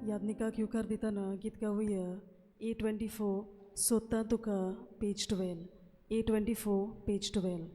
याज्ञिकाक युकार दिताना गीत गावुया A24 सोदता तुका page 12 A24 page 12.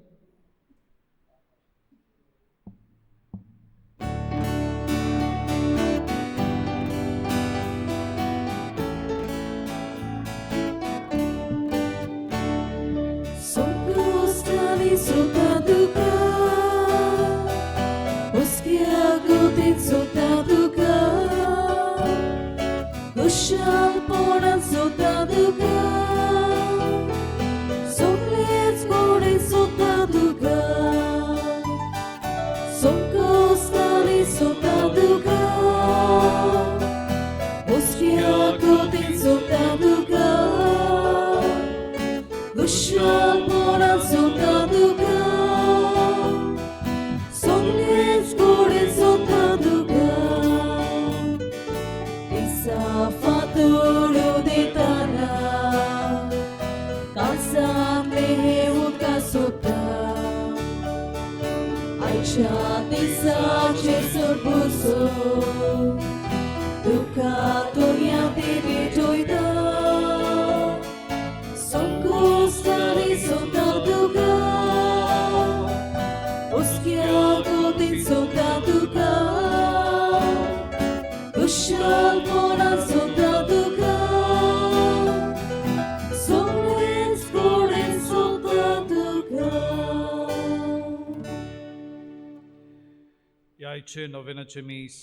यायचे नोवेनाचे मीस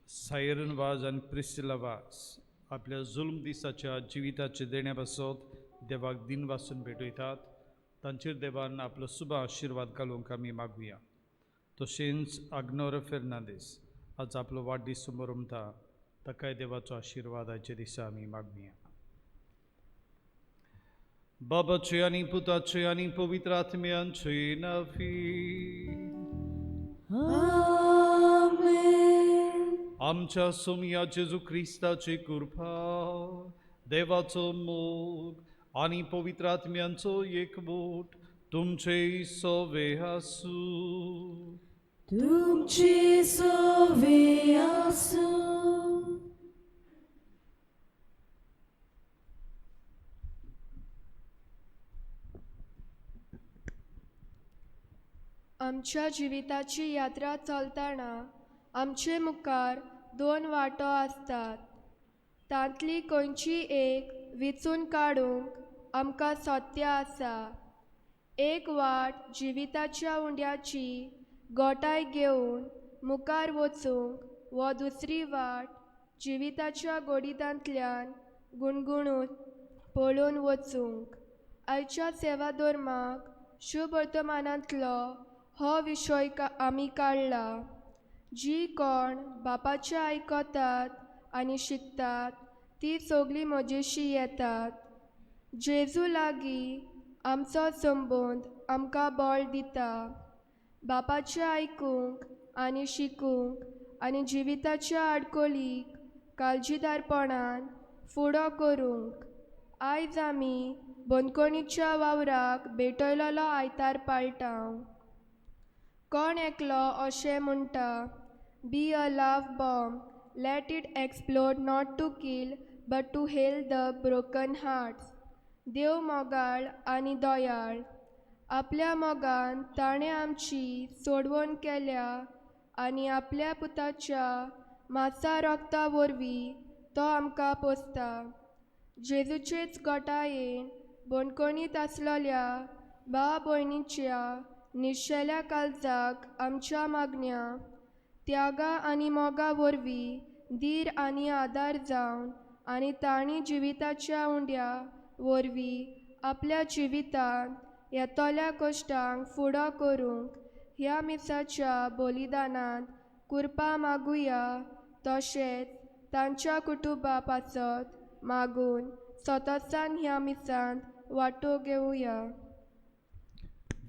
सायरन वाज आणि प्रिसिला वाज आपल्या जुल्म दिसाच्या जिविताचे देण्या बसत देवाक दिन वाचून भेटयतात. तांचेर देवान आपलो शुभ आशीर्वाद घालूंक आमी मागुया. तशेंच आग्नोर फेर्नांदीस आज आपलो वाडदीस मनयता, ताकाय देवाचो आशीर्वाद आयचे दिसा आमी मागुया. बाबाचे आनी पुताचे आनी पवित्र आत्म्यांचे नावी आमच्या सोमिया जेजू क्रिस्ताची कृपा, देवाचो मोग आणि पवित्र आत्म्यांचो एकवट तुमचे सोवे आसूं. तुमचे सोवे आसूं. आमच्या जिविताची यात्रा चलतना आमचे मुखार दोन वाटो आसतात. तांतली खंयची एक विचून काडूंक आमकां सत्य आसा. एक वाट जिविताच्या उंड्याची गोटाय घेवन मुखार वचूंक व दुसरी वाट जिविताच्या गोडितांतल्यान गुणगुणून पळोवन वचूंक. आयच्या सेवा धर्माक शुभ वर्तमानांतलो हो विशय आमी काडला. जी कोण बापाचें आयकतात आनी शिकतात ती सगळीं म्हजेशी येतात. जेजू लागीं आमचो संबंद आमकां बळ दिता. बापाचें आयकूंक आनी शिकूंक आनी जिविताच्या आडकोलीक काळजीदारपणान फुडो करूंक. आयज आमी बंदखणीच्या वावराक भेटयलोलो आयतार पाळटांव. कोण एकलो अशें म्हणटा, be a love bomb, let it explode not to kill but to heal the broken hearts. देव मोगाळ आनी दयाळ. आपल्या मोगान ताणें आमची सोडवण केल्या आनी आपल्या पुताच्या मांसा रोगता वरवीं तो आमकां पोसता. जेजूचेच गोठायेन बंदखणींत आसलोल्या भाव भयणीच्या निशेल्या काळजाक आमच्या मागण्या त्यागा आनी मोगा वरवीं धीर आनी आदार जावन आनी तांणी जिविताच्या उंड्या वरवीं आपल्या जिवितांत येतोल्या कश्टांक फुडो करूंक ह्या मिसाच्या बलिदानांत कृपा मागुया. तशेंच तांच्या कुटुंबा पासत मागून सततसान ह्या मिसांत वांटो घेवया.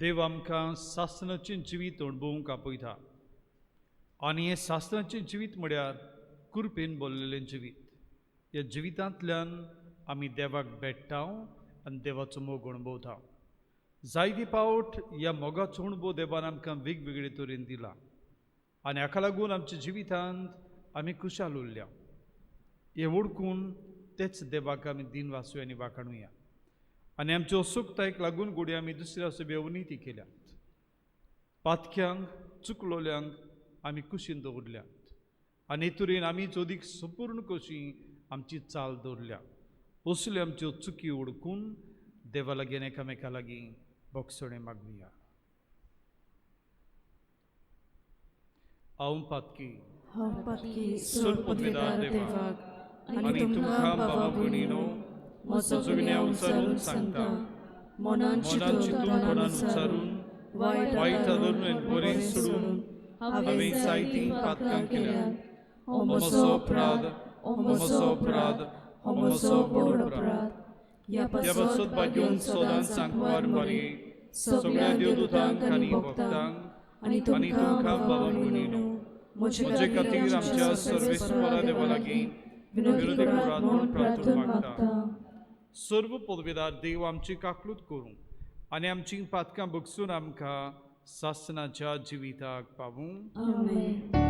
देव आमकां सासणाचें जिवीत अणभवूंक आपयता आनी हें सासणाचें जिवीत म्हळ्यार कृपेन भरलेलें जिवीत. ह्या जिवितांतल्यान आमी देवाक भेट्टा आनी देवाचो मोग अणभवता. जायते पावट ह्या मोगाचो अणभव देवान आमकां वेगवेगळे तरेन दिला आनी हाका लागून आमच्या जिवितांत आमी खुशाल उरल्या. हे ओळखून तेच देवाक आमी दिन वासूया आनी वाखाणुया आनी आमच्यो सुखतायेक लागून घोडी आमी दुसऱ्या सभे उनिती केल्यात. पातक्यांक चुकलोल्यांक आमी कुशीन दवरल्यात आनी तरेन आमीच अदीक संपूर्ण कशी आमची चाल दवरल्या. असल्यो आमच्यो चुकी ओळखून देवा लागीं एकामेका लागीं बोगसणे मागुया. हांव पातकी हांव पातकी सोड पदवीदार देवाक आनी तुमकां भावा भयणीनो म्हजो जगण्या उचारून सांगता. मोनान चिंतून उचारून वायट धरून आनी बरें सोडून हांवें जायतीं पातकां केल्यात. हो म्हजो अपराध, हो म्हजो अपराध, हो म्हजो व्हड अपराध. ह्या पासत भाग्योन सदांच सांकवार मारये सगळ्या देवदूतांक आनी भक्तांक आनी तुमकां भावा भयणीनो म्हजे खातीर आमच्या सर्वेस्परा देवा लागीं विनोदी करात म्हूण प्रार्थना मागता. सर्व पदवीदार देव आमची काकलूत करूं आनी आमची पातकां बगसून आमकां सासणाच्या जिविताक पावूं. आमेन.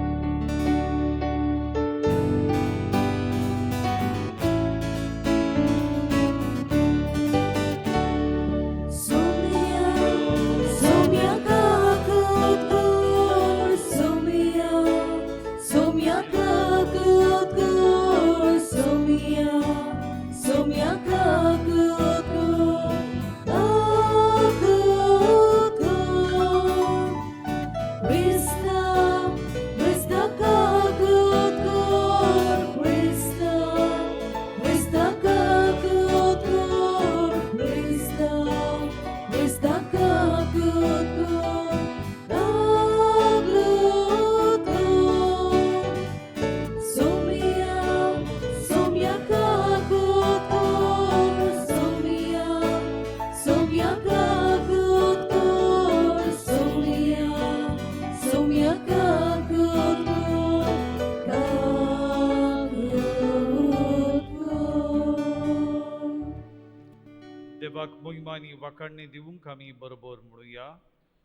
देवाक मोहिमानी वाखाणणी दिवूंक आमी बरोबर म्हणुया.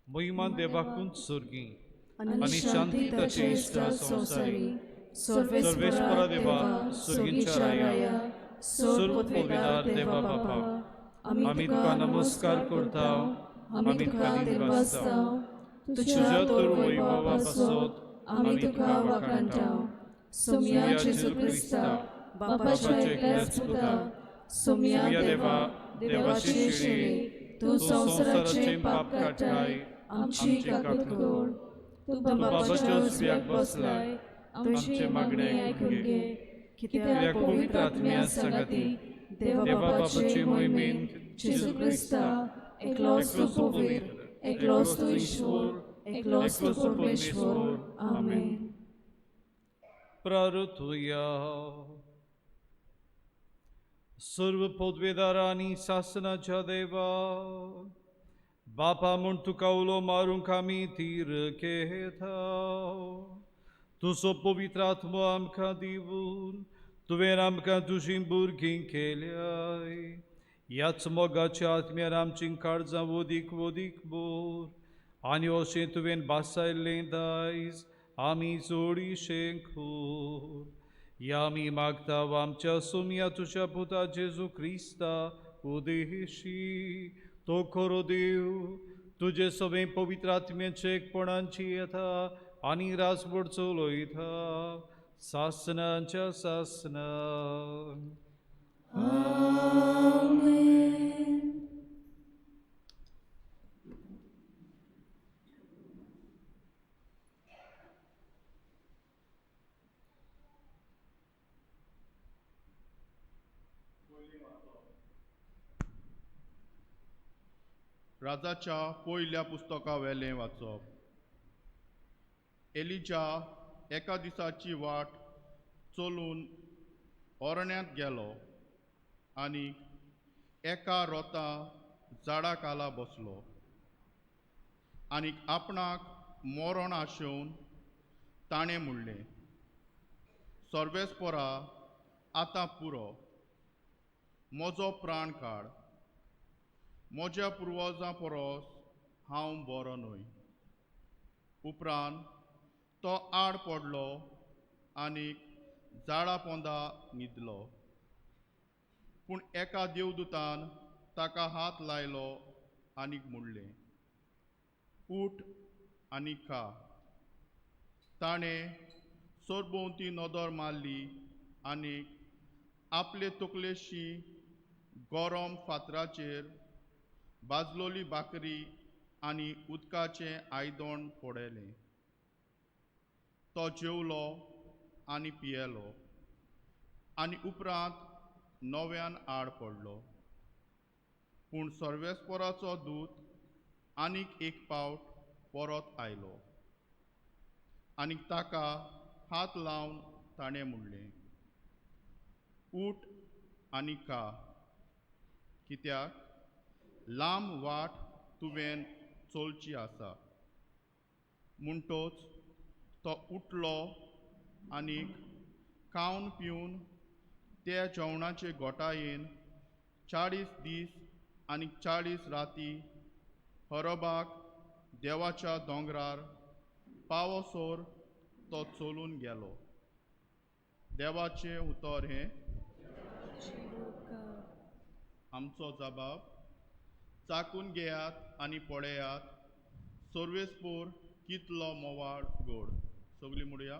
मोहिमा देवाकूच सर्गी आनी शांती ताचे इश्टा संवसारी. सर्वेस्परा देवा सर्गींच्या राया सर्व पदवीदार देवा बापा आमी तुका नमस्कार करता. आमी तुका दिन वाजता. तुज्या तर वैभवा पासत आमी तुका वाखाणटा. सोमया जेजू क्रिस्ता बापाचे एकल्याच पुता सोमया देवा देवाची शिणे तू संवसाराचे पाप काडटाय आमची काकूत कर. तू बापाच्या उजव्याक बसलाय आमचे मागणे आयकून घे. कित्याक पवित्र आत्म्या सांगाती देवा बापाचे मोहिमेन जेजू क्रिस्ता एकलोच तू पवित्र एकलोच तू ईश्वर एकलोच तू परमेश्वर. आमेन. प्रार्थुया. सर्व पदवेदारांनी सासनाच्या देवा बापा म्हूण तुका उलो मारूंक आमी तीर घेता. तुजो पवित्र आत्मो आमकां दिवून तुवें आमकां तुजीं भुरगीं केल्याय. ह्याच मोगाच्या आत्म्यार आमचीं काळजां वदीक वदीक बोर आनी अशें तुवें बासायल्लें दायज आमी चोडीशें खोर. या आमी मागता आमच्या सोमया तुज्या पुता जेजू क्रिस्ता उदेशी. तो खरो देव तुजे सगळे पवित्र आत्म्याचे एकपणांची येता आनी रासभर चलयता सासनाच्या सासना. राजाच्या पयल्या पुस्तका वेलें वाचप. एलिजा एका दिसाची वाट चलून ओरण्यांत गेलो आनी एका रोता झाडा खाला बसलो आनी आपणाक मरण आशेवन ताणें म्हणलें, सर्वेस्परा आतां पुरो, म्हजो प्राण काड. म्हज्या पुर्वजां परस हांव बरो न्हय. उपरांत तो आड पडलो आनी झाडा पोंदा न्हिदलो. पूण एका देवदूतान ताका हात लायलो आनीक म्हणलें, उठ आनी खा. ताणें सोरभोंवती नदर मारली आनीक आपले तकलेशी गरम फातराचेर भाजलोली भाकरी आनी उदकाचें आयदण फोडलें. तो जेवलो आनी पियेलो आनी उपरांत नव्यान आड पडलो. पूण सर्वेस्पराचो दूत आनीक एक फावट परत आयलो आनीक ताका हात लावन ताणें म्हणलें, उठ आनी खा, कित्याक लांब वाट तुवें चलची आसा. म्हणटच तो उठलो आनीक खावन पिवन त्या जेवणाचे घोटायेन 40 दीस आनीक 40 राती हरबाक देवाच्या दोंगरार पावसोर तो चलून गेलो. देवाचें उतर हें. आमचो जबाब, चाकून घेयात आनी पळयात, सर्वेस्पोर कितलो मोवाळ गोड. सगळीं म्हणुया.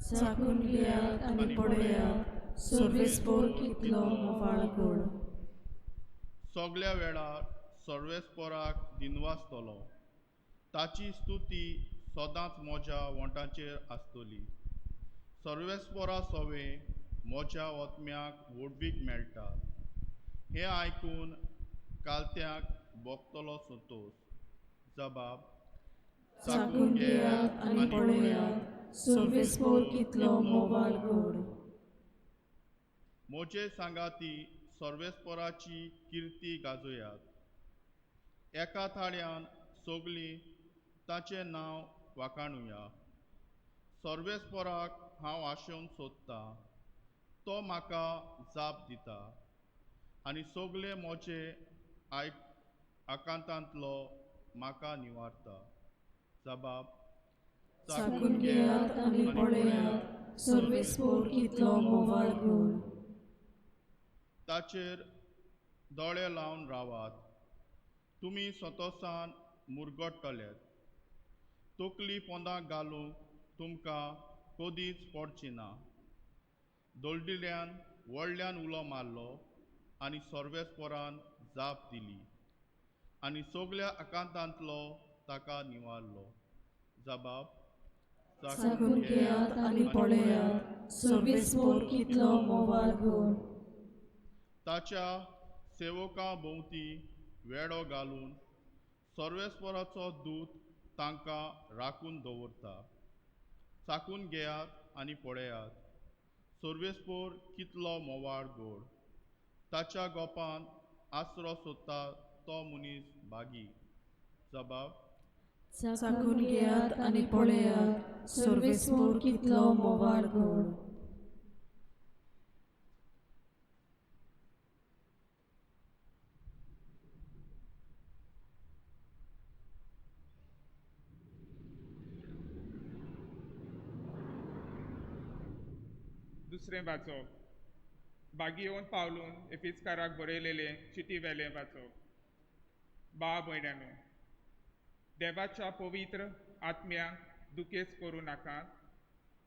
चाकून घेयात आनी पळयात, सर्वेस्पोर कितलो मोवाळ गोड. सगळ्या वेळार सर्वेस्पोराक दिनवासतलो. ताची स्तुती सदांच म्हज्या वंटाचेर आसतली. सर्वेस्पोरा सवे म्हज्या ओतम्याक वडवीक मेळटा. हें आयकून कालत्याक भोगतलो संतोश. जबाब, चाकून घेयात आनी पळयात, सर्वेस्पोर कितलो मोवाळ गोड. म्हजे सांगाती सर्वेस्पोराची किर्ती गाजोयात. एका थाळ्यान सगळीं ताचें नांव वाखाणुया. सर्वेस्पोराक हांव आशेवन सोदतां, तो म्हाका जाप दिता आनी सगळे म्हजे आकांतांतलो म्हाका निवारता. जबाब, चाकून घेयात आनी पळयात, सर्वेस्पोर कितलो मोवाळ गोड. ताचेर दोळे लावन रावात. तुमी संतोशान मुरगडटल्यात. तकली पोंदाक घालूंक तुमकां कदींच पडची ना. दळदिल्यान व्हडल्यान उलो मारलो आनी सर्वेस्पोरान जाप दिली आनी सगळ्या आकांतांतलो ताका निवारलो. जबाब, चाकून घेयात आनी पळयात, सर्वेस्पोर कितलो मोवाळ गोड. ताच्या सेवकां भोंवती वेडो घालून सर्वेस्पोराचो दूत तांकां राखून दवरता. चाकून घेयात आनी पळयात, सर्वेस्पोर कितलो मोवाळ गोड. ताच्या गोपान आसरो सोदता तो मनीस भागी. जबाब, चाकून घेयात आनी पळयात, सर्वेस्पोर कितलो मोवाळ गोड. दुसरें वाचप. बागी येवन पावलून एफिसकाराक बरयलेलें चिटी वेलें वाचप. भाव भयणांनो, देवाच्या पवित्र आत्म्याक दुखेस्त करूं नाकात,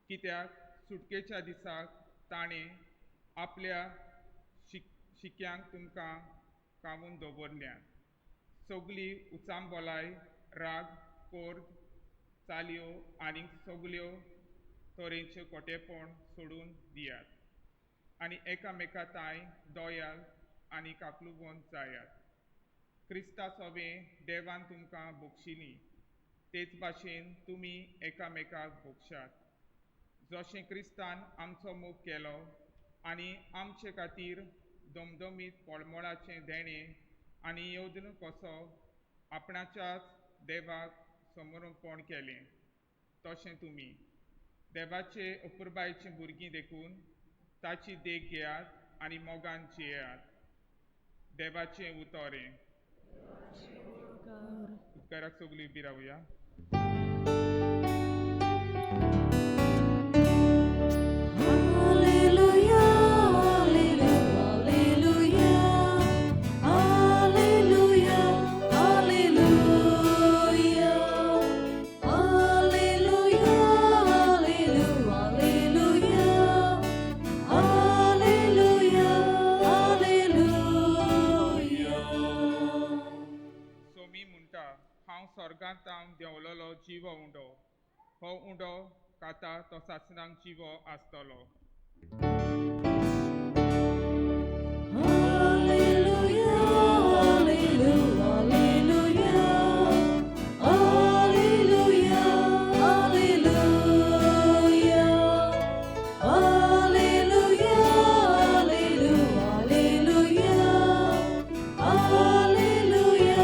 कित्याक सुटकेच्या दिसाक ताणें आपल्या शिक्यांक तुमकां कामून दवरल्यात. सगळी उचांबोलाय, राग, कोर्द, चालयो आनी सगल्यो तरेचें खोटेपण सोडून दियात आनी एकामेकांताय दोयाल आनी काकलूबोंद जायात. क्रिस्ता सवें देवान तुमकां भोगशिल्लीं, तेच भाशेन तुमी एकामेकाक भोगशात. जशें क्रिस्तान आमचो मोग केलो आनी आमचे खातीर दमदमीत पळमळाचें देणें आनी येवजण कसो आपणाच्याच देवाक समर्पण केलें, तशें तुमी देवाचे अपुरबायेचीं भुरगीं देखून ताची देख घेयात आनी मोगान जियेयात. देवाचें उतर हें. उदकाराक सगळीं उबी रावया. Hallelujah. आसतलो. Hallelujah, hallelujah, hallelujah, hallelujah, hallelujah, hallelujah, hallelujah,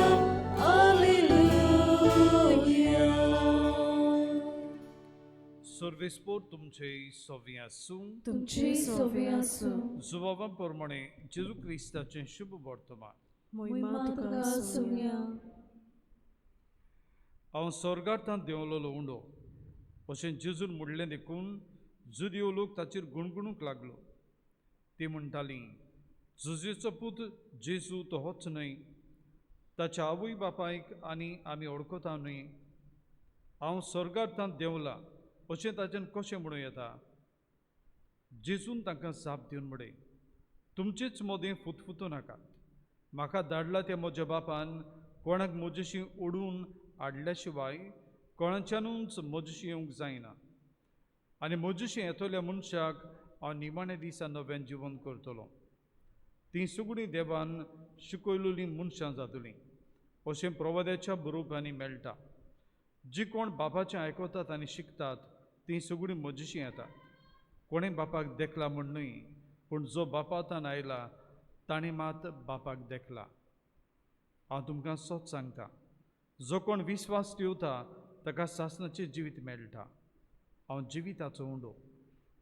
hallelujah. सर्वेस्पोर तुमचे सोवी आसूं. तुमचे सोवे आसूं. जुवावाप्रमाणे जेजू क्रिस्ताचें शुभ वर्तमान. मोहिमा तुका सोवया. हांव स्वर्गांतां देंवलोलो उंडो अशें जेजून म्हणलें देखून जुदियो लोक ताचेर गुणगुणूंक लागलो. ती म्हणटालीं, जुजेचो पूत जेजू तो होच न्हय, ताच्या आवय बापायक आनी आमी वळखता न्हय. हांव स्वर्गांतां देंवलां अशें ताच्यान कशें म्हणूं येता. जेजून तांकां जाप दिवन म्हणलें, तुमचेच मोदें फुतफुतो नाकात. म्हाका धाडला त्या म्हज्या बापान कोणाक म्हजेशी ओडून हाडल्या शिवाय कोणाच्यानूच म्हजेशी येवंक जायना. आनी म्हजेशी येतल्या मनशाक हांव निमाणे दिसा नव्यान जिवन करतलो. तीं सगळीं देवान शिकयलेलीं मनशां जातलीं अशें प्रवाद्याच्या बरोवपांनी मेळटा. जीं कोण बापाचें आयकतात आनी शिकतात तीं सगळीं म्हजेशी येतात. कोणें बापाक देखला म्हण न्हय, पूण जो बापातान आयला ताणें मात बापाक देखला. हांव तुमकां सच सांगता, जो कोण विस्वास ठेवता ताका सासणाचें जिवीत मेळटा. हांव जिविताचो उंडो.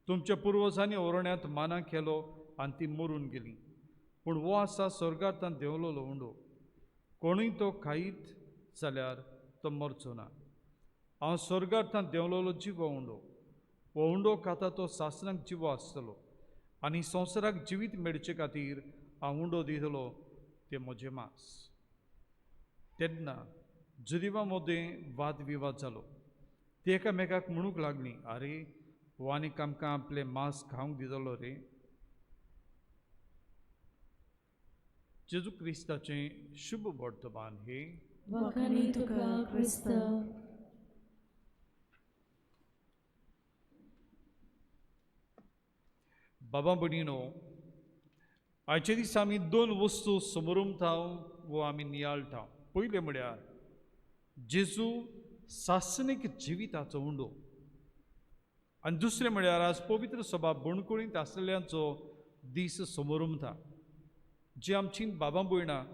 तुमच्या पुर्वजांनी ओरण्यांत माना केलो आनी ती मरून गेलीं. पूण हो आसा स्वर्गांतां देंवलोलो उंडो. कोणूय तो खायत जाल्यार तो मरचो ना. हांव स्वर्गांतां देंवलोलो जिवो उंडो. हो उंडो खाता तो सासणाक जिवो आसतलो आनी संवसाराक जिवीत मेळचे खातीर हांव उंडो दितलो तें म्हजें मांस. तेन्ना जुदिवां मदें वाद विवाद जालो. ती एकामेकाक म्हणूंक लागलीं, आरे हो आनीक आमकां आपलें मांस खावंक दितलो रे. जेजू क्रिस्ताचें शुभ वर्तमान हे. वखणी तुका क्रिस्त. बाबा भणीनो, आयचे दीस आमी दोन वस्तू समोरुमताव वो आमी नियाळटाव. पयलें म्हळ्यार जेजू सासणीक जिविताचो उंडो आनी दुसरें म्हळ्यार आज पवित्र सभा बणकुळींत आसलेल्यांचो दीस समोरुमता. जी आमची बाबा भयणां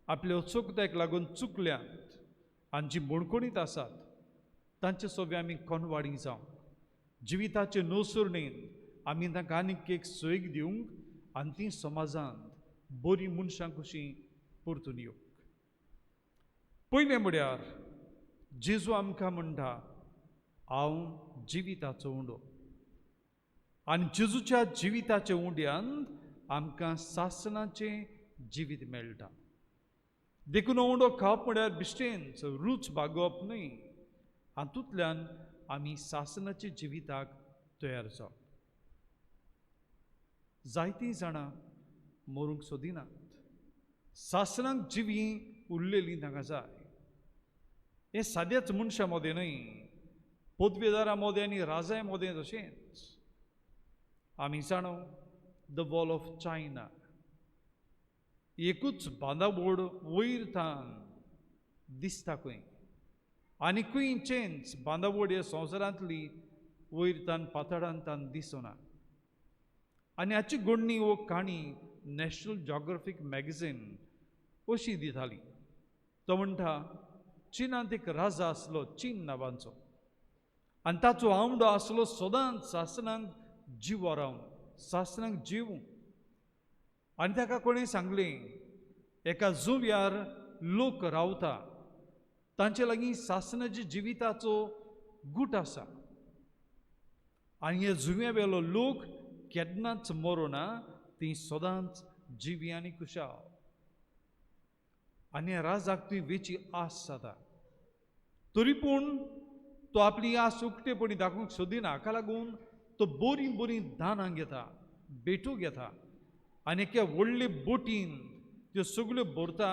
आपल्या अचूकतायेक लागून चुकल्यांत आनी जी बणकुळींत आसात तांचे सगळे आमी कोनवाडी जावं. जिविताचे नोसुरणेन आमी तांकां आनीक एक सैक दिवंक आनी ती समाजांत बरीं मनशां कशीं परतून येवंक. पयलें म्हळ्यार जेजू आमकां म्हणटा, हांव जिविताचो उंडो. आनी जेजूच्या जिविताच्या उंड्यांत आमकां सासणाचें जिवीत मेळटा. देखून हो उंडो खावप म्हळ्यार बिश्टेंच रूच भागोवप न्हय. हातूंतल्यान आमी सासणाच्या जिविताक तयार जावप. जायतीं जाणां मरूंक सोदिनात. सासणाक जिवी उरलेलीं तांकां जाय. हें सादेंच मनशां मोदें न्हय, पदवेदारां मोदें आनी राजाय मोदें तशेंच. आमी जाणो द वॉल ऑफ चायना. एकूच बांदाबोड वयर थान दिसता खंय आनी खंयचेंच बांदाबोड ह्या संवसारांतली वयर थान पातळांत थान दिसना. आनी हाची घडणी वो काणी नॅशनल जॉग्राफीक मॅगझीन अशी दिताली. तो म्हणटा, चीनांत एक राजा आसलो चीन नांवाचो आनी ताचो आवडो आसलो सदांच सासणांक जिवो रावंक, सासणांक जिवूंक. आनी ताका कोणें सांगलें, एका जुंव्यार लोक रावता तांचे लागीं सासणाच्या जिविताचो गूट आसा आनी ह्या जुंव्या वेलो लोक केन्नाच मरोना, ती सदांच जिवी आनी खुशाल. आनी ह्या राजाक ती वेची आस जाता. तरी पूण तो आपली आस उक्तेपणी दाखोवंक सोदिना. हाका लागून तो बरीं बरीं दानां घेता, भेटो घेता आनी एका व्हडले बोटीन त्यो सगळ्यो भरता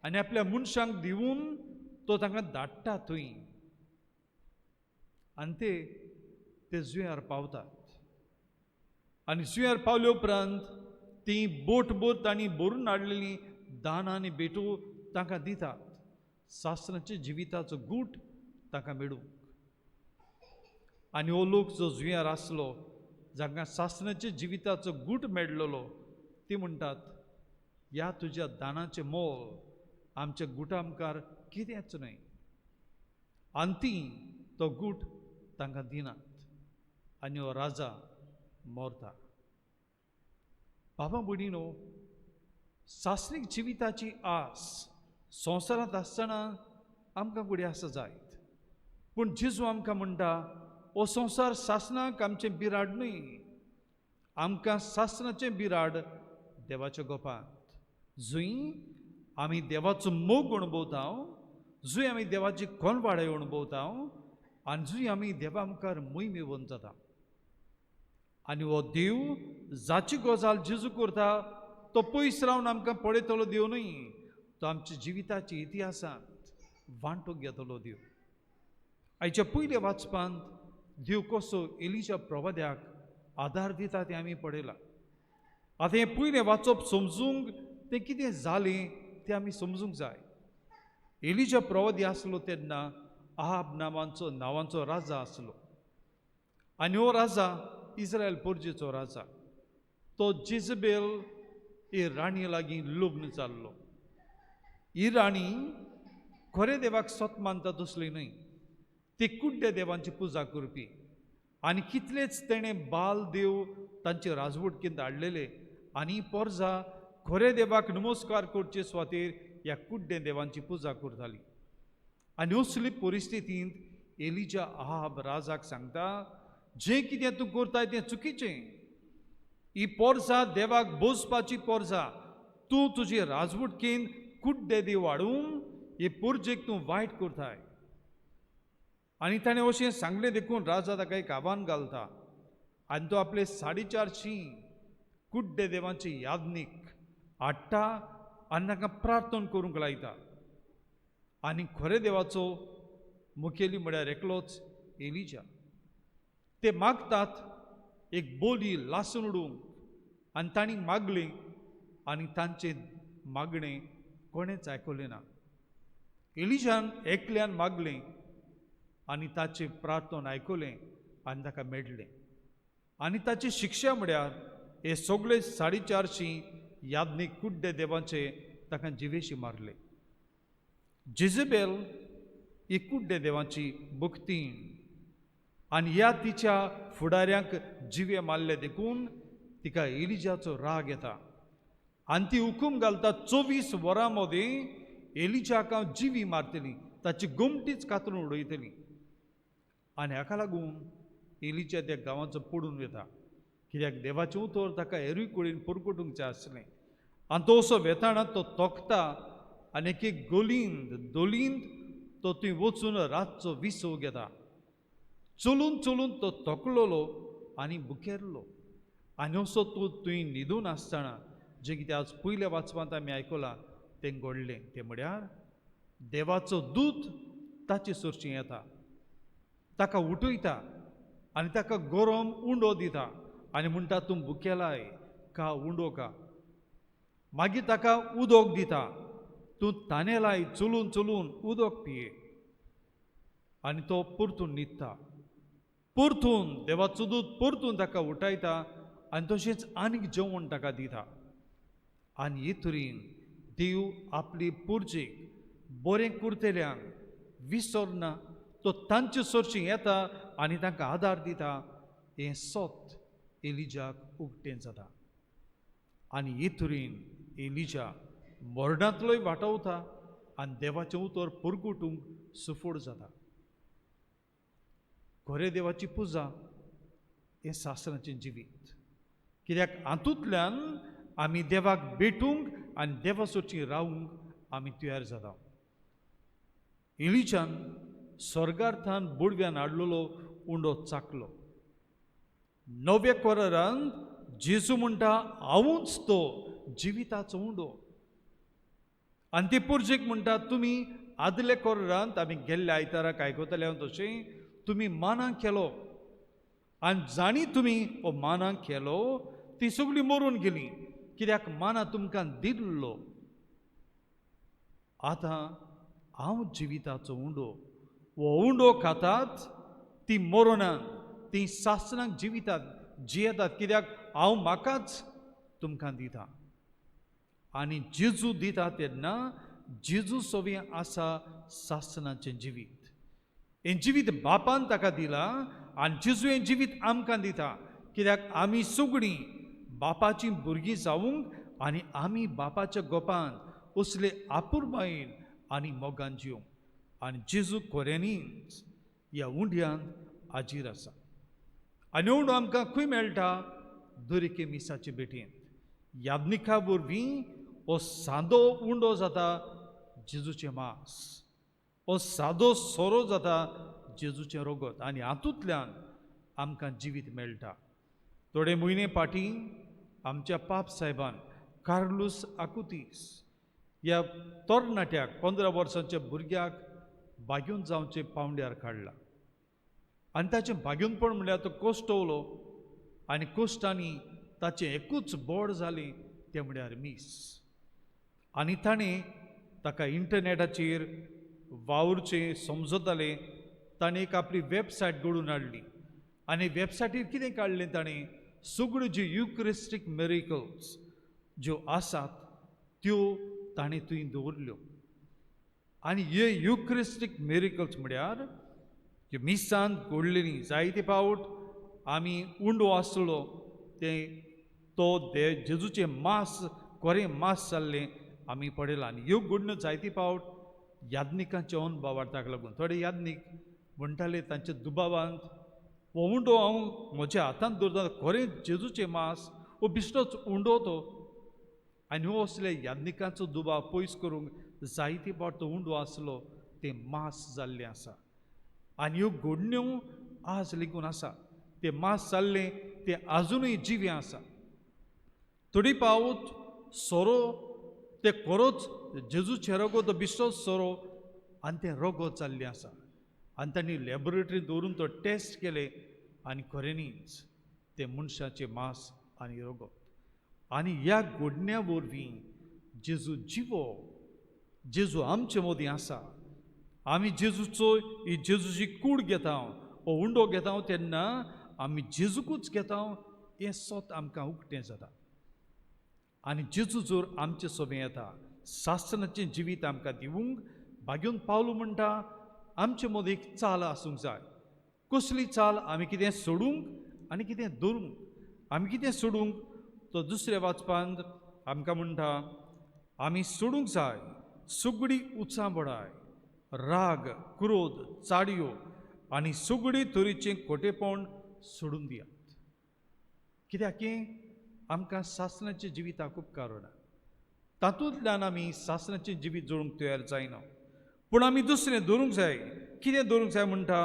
आनी आपल्या मनशांक दिवून तो तांकां धाडटा थंय. आनी ते ते जुंयार पावतात आनी जुंयार पावले उपरांत ती बोट तांणी भरून हाडलेली दानां आनी भेटो तांकां दितात सासणाच्या जिविताचो गूट तांकां मेळूंक आनी हो लोक जो जुंयार आसलो जांकां सासणाच्या जिविताचो गूट मेळ्ळलो ती म्हणटात ह्या तुज्या दानाचें मोल आमच्या गुटा मुखार कितेंच न्हय आनी ती तो गूट तांकां दिनात आनी हो राजा मोरता बाबा भयणीनो सासणीक जिविताची आस संवसारांत आसतना आमकां फुडें आसा जायत पूण जेजू आमकां म्हणटा हो संवसार सासणाक आमचें बिराड न्हय आमकां सासणाचें बिराड देवाच्या गोपांत जंय आमी देवाचो मोग अणभवताव जंय आमी देवाची कोलवाडे अणभवताव आनी जंय आमी देवा मुखार मोहिमेवन जाता आनी हो देव जाची गजाल जेजू करता तो पयस रावन आमकां पळयतलो देव न्हय तो आमच्या जिविताच्या इतिहासांत वांटो घेतलो देव आयच्या पयल्या वाचपांत देव कसो एलिशा प्रवाद्याक आदार दिता तें आमी पळयलां आतां हें पयलें वाचप समजूंक तें कितें जालें तें आमी समजूंक जाय एलिशा प्रवादी आसलो तेन्ना आहाब नांवांचो राजा आसलो आनी हो राजा इस्रायल पोरजेचो राजा तो जेजबेल ही राणी लागीं लग्न जाल्लो ही राणी खरे देवाक स्वत मानता तसली न्हय ती कुड्ड्या देवांची पुजा करपी आनी कितलेच तेणें बाल देव तांचे राजवटकेंत हाडलेले आनी पोरजा खरे देवाक नमस्कार करचे सुवातेर ह्या कुड्डे देवांची पुजा करताली आनी असली परिस्थितींत एलिशा आहाब राजाक सांगता जें कितें तूं करताय तें चुकीचें ही पोरजा देवाक बोजपाची पोरजा तूं तुजी राजवटकेंत कुड्डे देव हाडून हे पोरजेक तूं वायट करताय आनी ताणें अशें सांगलें देखून राजा ताका एक आव्हान घालता आनी तो आपले 450 कुड्डे देवांचे यादनीक हाडटा आनी ताका प्रार्थना करूंक लायता आनी खरे देवाचो मुखेली म्हळ्यार एकलोच एलिशा ते मागतात एक बोली लासून उडूंक आनी तांणी मागलें आनी तांचें मागणें कोणेंच आयकलें ना एलिशान एकल्यान मागलें आनी ताचें प्रार्थना आयकलें आनी ताका मेळ्ळें आनी ताची शिक्षा म्हळ्यार हे सगळे 450 यादनीक कुड्डे देवांचे ताका जिवेशी मारले जेजबेल ही कुड्डे देवांची भक्तीण आनी ह्या तिच्या फुडाऱ्यांक जिवे मारले देखून तिका एलिजाचो राग येता आनी ती हुकूम घालता 24 वरां मदें एलिजाक हांव जिवी मारतली ताची गोमटीच कातरून उडयतली आनी हाका लागून एलिजा त्या गांवाचो पडून वता कित्याक देवाचें उतर ताका हेरूय कडेन परगटूंकचें आसलें आनी तो असो वेताना तो तोखता आनी एक दोलींत तो थंय वचून रातचो विसव घेता चलून चलून तो तोकलोलो आनी बुकेरलो आनी असो तो थंय न्हिदून आसतना जें कितें आज पयल्या वाचपांत आमी आयकलां तें घडलें तें म्हळ्यार देवाचो दूत ताचे सुरचें येता ताका उठयता आनी ताका गरम उंडो दिता आनी म्हणटा तूं बुकेलाय का उंडो का मागीर ताका उदक दिता तूं तानेलाय चलून चलून उदक पिये आनी तो परतून न्हिदता परतून देवाचो दूत परतून ताका उठयता आनी तशेंच आनीक जेवण ताका दिता आनी हे तरेन देव आपली पुरजेक बरें करतल्यांक विसरना तो तांचे सरचें येता आनी तांकां आदार दिता हें सोत एलिजाक उक्तें जाता आनी हे तरेन एलिजा मरणांतलोय वाटावता आनी देवाचें उतर परगटूंक सुफोड जाता खरे देवाची पुजा हें सासणाचें जिवीत कित्याक हातूंतल्यान आमी देवाक भेटूंक आनी देवा सरचीं रावूंक आमी तयार जाता एलिजान स्वर्गार्थान बुडव्यान हाडलेलो उंडो चाकलो 9व्या कोरांत जेजू म्हणटा हांवूच तो जिविताचो उंडो आनी ते पुरजेक म्हणटा तुमी आदले कोरांत आमी गेल्ल्या आयताराक आयकतले तशें तुमी माना केलो आनी जाणी तुमी हो मानाक केलो ती सगळी मरून गेली, कित्याक माना तुमकां दिल्लो. आतां हांव जिविताचो उंडो. हो उंडो खातात ती मरोनात, ती सासणाक जिवितात जियेतात, कित्याक हांव म्हाकाच तुमकां दिता. आनी जेजू दिता तेन्ना जेजू सोबीं आसा सासणाचें जिवीत. हें जिवीत बापान ताका दिलां आनी जेजू हें जिवीत आमकां दिता, कित्याक आमी सगळीं बापाचीं भुरगीं जावूंक आनी आमी बापाच्या गोपान असले आपुरबायेन आनी मोगान जिवंक. आनी जेजू खऱ्यांनीच ह्या उंड्यान हाजीर आसा. आनी उंडो आमकां खंय मेळटा? दुरिके मिसाचे भेटेंत. याज्ञिका वरवीं हो सादो उंडो जाता जेजूचें मास, हो सादो सोरो जाता जेजूचें रोगत, आनी हातूंतल्यान आमकां जिवीत मेळटा. थोडे म्हयने फाटीं आमच्या पाप साहेबान कार्लूस आकुतीस ह्या तरणाट्याक 15 वर्सांच्या भुरग्याक बागेवन जावचे पावंड्यार काडला. आनी ताचें बागेवनपण म्हळ्यार तो कोश्टवलो, आनी कोश्टांनी ताचें एकूच बोड जालें तें म्हळ्यार मीस. आनी ताणें ताका इंटरनेटाचेर वावरचें समजतालें. ताणें एक आपली वेबसायट घडोवन हाडली, आनी वेबसायटीर कितें काडलें ताणें? सगळ्यो ज्यो युक्रिस्टीक मिरेकल्स ज्यो आसात त्यो ताणें थंय दवरल्यो. आनी हे युक्रिस्टीक मिरेकल्स म्हळ्यार ह्यो मिसांत घडलेलीं. जायते फावट आमी उंडो आसलो तो जेजूचें मास, खरें मास जाल्लें आमी पळयलां. आनी ह्यो घडण्यो जायते फावट याज्ञिकांच्या अनुभवाक लागून. थोडे याज्ञीक म्हणटाले तांच्या दुबावांत, हो उंडो हांव म्हज्या हातांत दवरता, खरें जेजूचें मास, हो बिश्टोच उंडो तो. आनी हो असले याज्ञिकांचो दुबाव पयस करूंक जायते फावट तो उंडो आसलो तें मास जाल्लें आसा. आनी ह्यो घडण्यो आज लेगून आसा. तें मास जाल्लें तें आजुनूय जिवें आसा. थोडी फावट सोरो तें खरोच जेजूचें रगत, तो बिश्टोच सोरो, आनी तें रगत जाल्लें आसा. आनी तांणी लॅबोरेटरींत दवरून तो टेस्ट केले, आनी खऱ्यांनीच तें मनशाचें मास आनी रगत. आनी ह्या घडण्या वरवीं जेजू जिवो, जेजू आमचे मदीं आसा. आमी ही जेजूची कूड घेता, हो उंडो घेता तेन्ना आमी जेजूकूच घेता हें सोत आमकां उक्तें जाता. आनी जेजू जर आमचे सोबीं येता, सासणाचें जिवीत आमकां दिवूंक, बागेवन पावलो म्हणटा आमचे मदीं एक चाल आसूंक जाय. कसली चाल? आमी कितें सोडूंक आनी कितें दवरूंक. आमी कितें सोडूंक? तो दुसऱ्या वाचपांत आमकां म्हणटा आमी सोडूंक जाय सगळी उचांबडाय, राग, क्रोध, चाडयो आनी सगळी तरेचें खोटेपण सोडून दियात. कित्याक आमकां सासणाचें जिविताक उपकारूना. तातूंतल्यान आमी सासणाचें जिवीत जळूंक तयार जायना. पूण आमी दुसरें दवरूंक जाय. कितें दवरूंक जाय म्हणटा?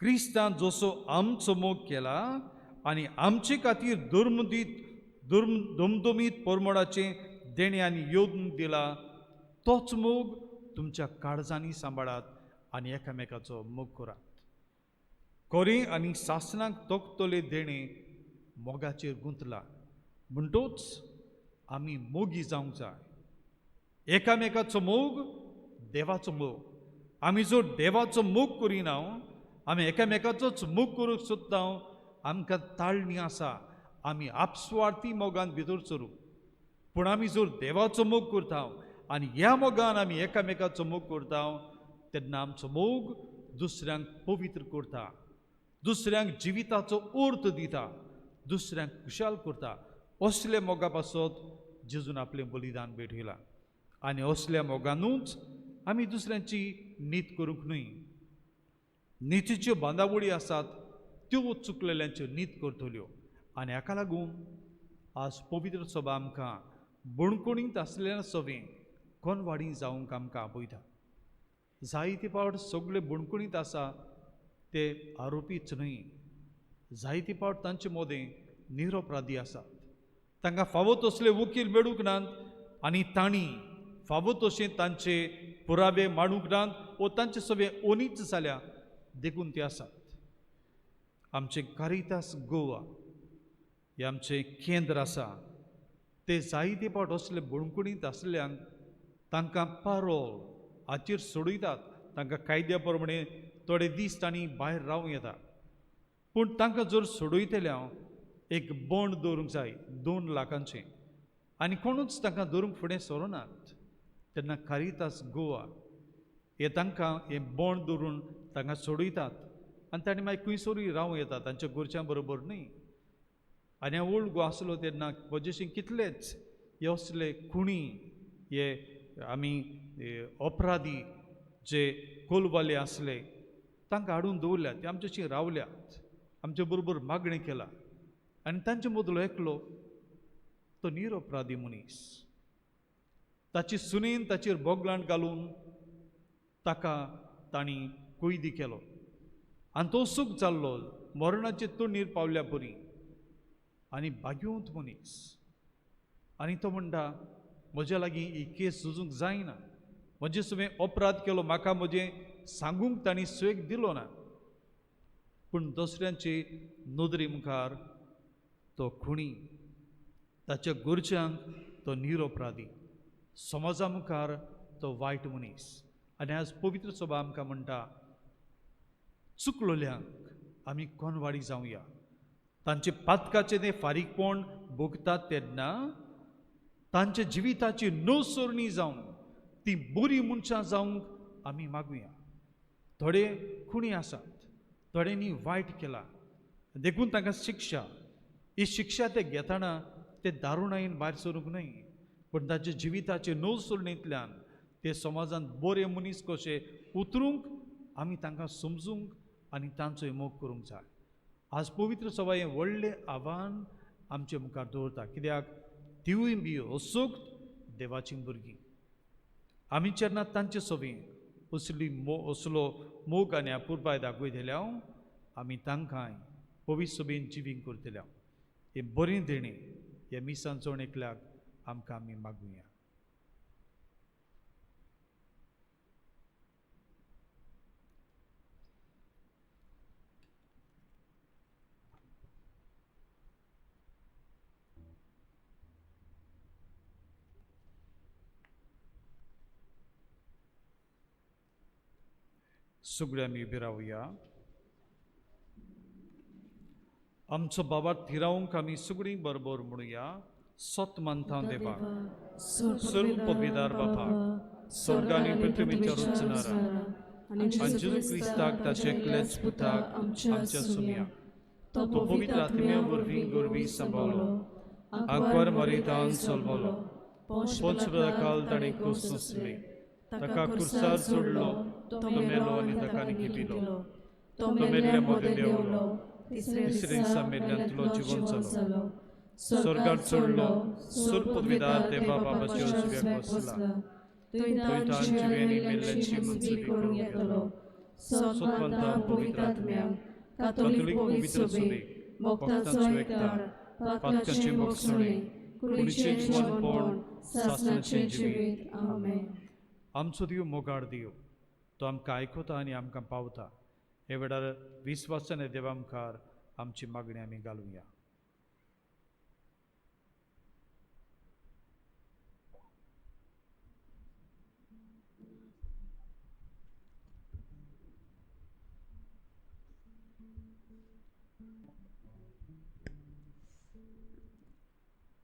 क्रिस्तान जसो आमचो मोग केला आनी आमचे खातीर धमधमीत परमोडाचें देणें आनी योगून दिला, तोच मोग तुमच्या काळजांनी सांबाळात आनी एकामेकाचो मोग करात. खरें आनी सासणाक तोखतले देणें मोगाचेर गुंतला. म्हणटूच आमी मोगी जावंक जाय. एकामेकाचो मोग देवाचो मोग. आमी जर देवाचो मोग करिना, आमी एकामेकाचोच मोग करूंक सोदता, आमकां ताळणी आसा, आमी आपस्वार्थी मोगान भितर सरूं. पूण आमी जर देवाचो मोग करता आनी ह्या मोगान आमी एकामेकाचो मोग करता, तेन्ना आमचो मोग दुसऱ्यांक पवित्र करता, दुसऱ्यांक जिविताचो अर्थ दिता, दुसऱ्यांक खुशाल करता. असल्या मोगा पासत जेजून आपलें बलिदान भेटयलां. आनी असल्या मोगानूच आमी दुसऱ्यांची नीत करूंक न्हय. नितीच्यो बांदावळी आसात त्यो चुकलेल्यांच्यो नीत करतल्यो. आनी हाका लागून आज पवित्र सभा आमकां बणकुणींत आसलेल्या सभेन कोणवाडी जावंक आमकां आपयता. जायते फावट सगळे बणकुणींत आसा ते आरोपीच न्हय. जायते फावट तांचे मदें निरपराधी आसात. तांकां फावो तसले वकील मेळूंक नात आनी तांणी फावो तशें तांचे पुरावे मांडूंक नात, वो तांचे सगळे ओनीच जाल्या देखून ते आसात. आमचे कारितास गोवा हे आमचें केंद्र आसा ते जायते फावट असले बुणकुणीत आसल्यांक तांकां पारोल हाचेर सोडयतात. तांकां कायद्या प्रमाणे थोडे दीस तांणी भायर रावूं येता. पूण तांकां जर सोडयतल्या एक बोंड दवरूंक जाय 2 लाखांचें आनी कोणूच तांकां धरूंक फुडें सरोनात. तेन्ना कारितास गोवा हे तांकां हें बोंड दवरून तांकां सोडयतात आनी तांणी मागीर खंयसरूय रावूं येता तांच्या घरच्यां बरोबर न्ही. आनी हांव ओल्ड गोवा आसलो तेन्ना म्हजेशें कितलेच हे असले खुणी हे आमी अपराधी जे कोलवाले आसले तांकां हाडून दवरल्यात. ते आमचेशी रावल्यात, आमचे बरोबर मागणें केलां आनी तांचे मदलो एकलो तो निरपराधी मनीस ताची सुनेन ताचेर बोगलांट घालून ताका तांणी कैदी केलो आनी तो सूख जाल्लो मरणाचे तोंडीर पावल्या परी आनी भाग्यवंत मनीस. आनी तो म्हणटा म्हज्या लागीं ही केस झुजूंक जायना, म्हजे सुवें अपराध केलो म्हाका म्हजें सांगूंक तांणी सुयेग दिलो ना. पूण दुसऱ्यांचे नदरे मुखार तो खुणी, ताच्या घरच्यांक तो निरपराधी, समाजा मुखार तो वायट मनीस. आनी आज पवित्र सभा आमकां म्हणटा चुकलोल्यांक आमी कोनवाडी जावया. तांचे पातकाचे ते फारीकपण भोगतात तेन्ना तांच्या जिविताची नवसरणी जावंक ती बरी मनशां जावंक आमी मागुया. थोडे खुणी आसात, थोड्यांनी वायट केला देखून तांकां शिक्षा. ही शिक्षा ते घेतना ते दारुणायेन भायर सरूंक न्हय, पूण ताच्या जिविताचे नवसरणींतल्यान ते समाजांत बरे मनीस कशे उतरूंक आमी तांकां समजूंक आनी तांचोय मोग करूंक जाय. आज पवित्र सभा हें व्हडलें आव्हान आमचे मुखार दवरता. कित्याक तिवूय बी असोक देवाचीं भुरगीं. आमी जेन्ना तांचे सभेक असलो मोग आनी आपुरबाय दाखयतल्या आमी तांकांय पवित्र सभेन जिवींक करतल्या. हें बरें देणें ह्या मिसान एकल्याक आमकां आमी मागुया. सगळे आमी उबे रावया. आमचो बाबा थिरावंक आमी सगळीं बरोबर म्हणुया. सत मानता देवा, सर्व पदवीदार बापाक, स्वर्ग आनी पृथ्वीच्या रचणारा आनी जेजू क्रिस्ताक ताचे एकलेच पुताक आमच्या सुमया तो पवित्र आत्म्या वरवीं गोरवी सांबाळलो, आग्वार मरितान चलवलो, पोंचरा काल ताणें क्रूस सोंसली, ताका क्रुसार सोडलो, तो मेलो आनी ताका न्हिदिलो, तो मेल्ल्या मदें देंवलो, तिसरे दिसा मेल्ल्यान तुलो जिवन जालो, स्वर्गार चडलो, सर्व पदवीदार देवा बाबाच्या उजव्याक बसला, थंय तांची जिवेनी मेल्ल्यांची मंजुरी करूंक येतलो. सतवंता पवित्र आत्म्याक, कातोलीक पवित्र सभेक, भक्तांचो एकठार, पातकांची मोक्षणी, कुडीचें जिवनपण, सासणाचें जिवीत. आमेन. आमचो देव मोगाळ देव, तो आमकां आयकता आनी आमकां पावता. हे वेळार विस्वासाने देवा मुखार आमची मागणी आमी घालुया.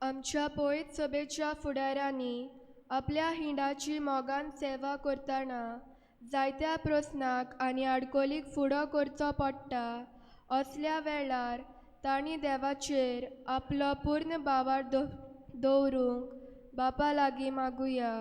आमच्या पळयत सभेच्या फुडाऱ्यांनी आपल्या हिंडाची मोगान सेवा करतना जायत्या प्रस्नाक आनी आडकोलीक फुडो करचो पडटा. असल्या वेळार तांणी देवाचेर आपलो पूर्ण बावर दवरूंक बापा लागीं मागुया.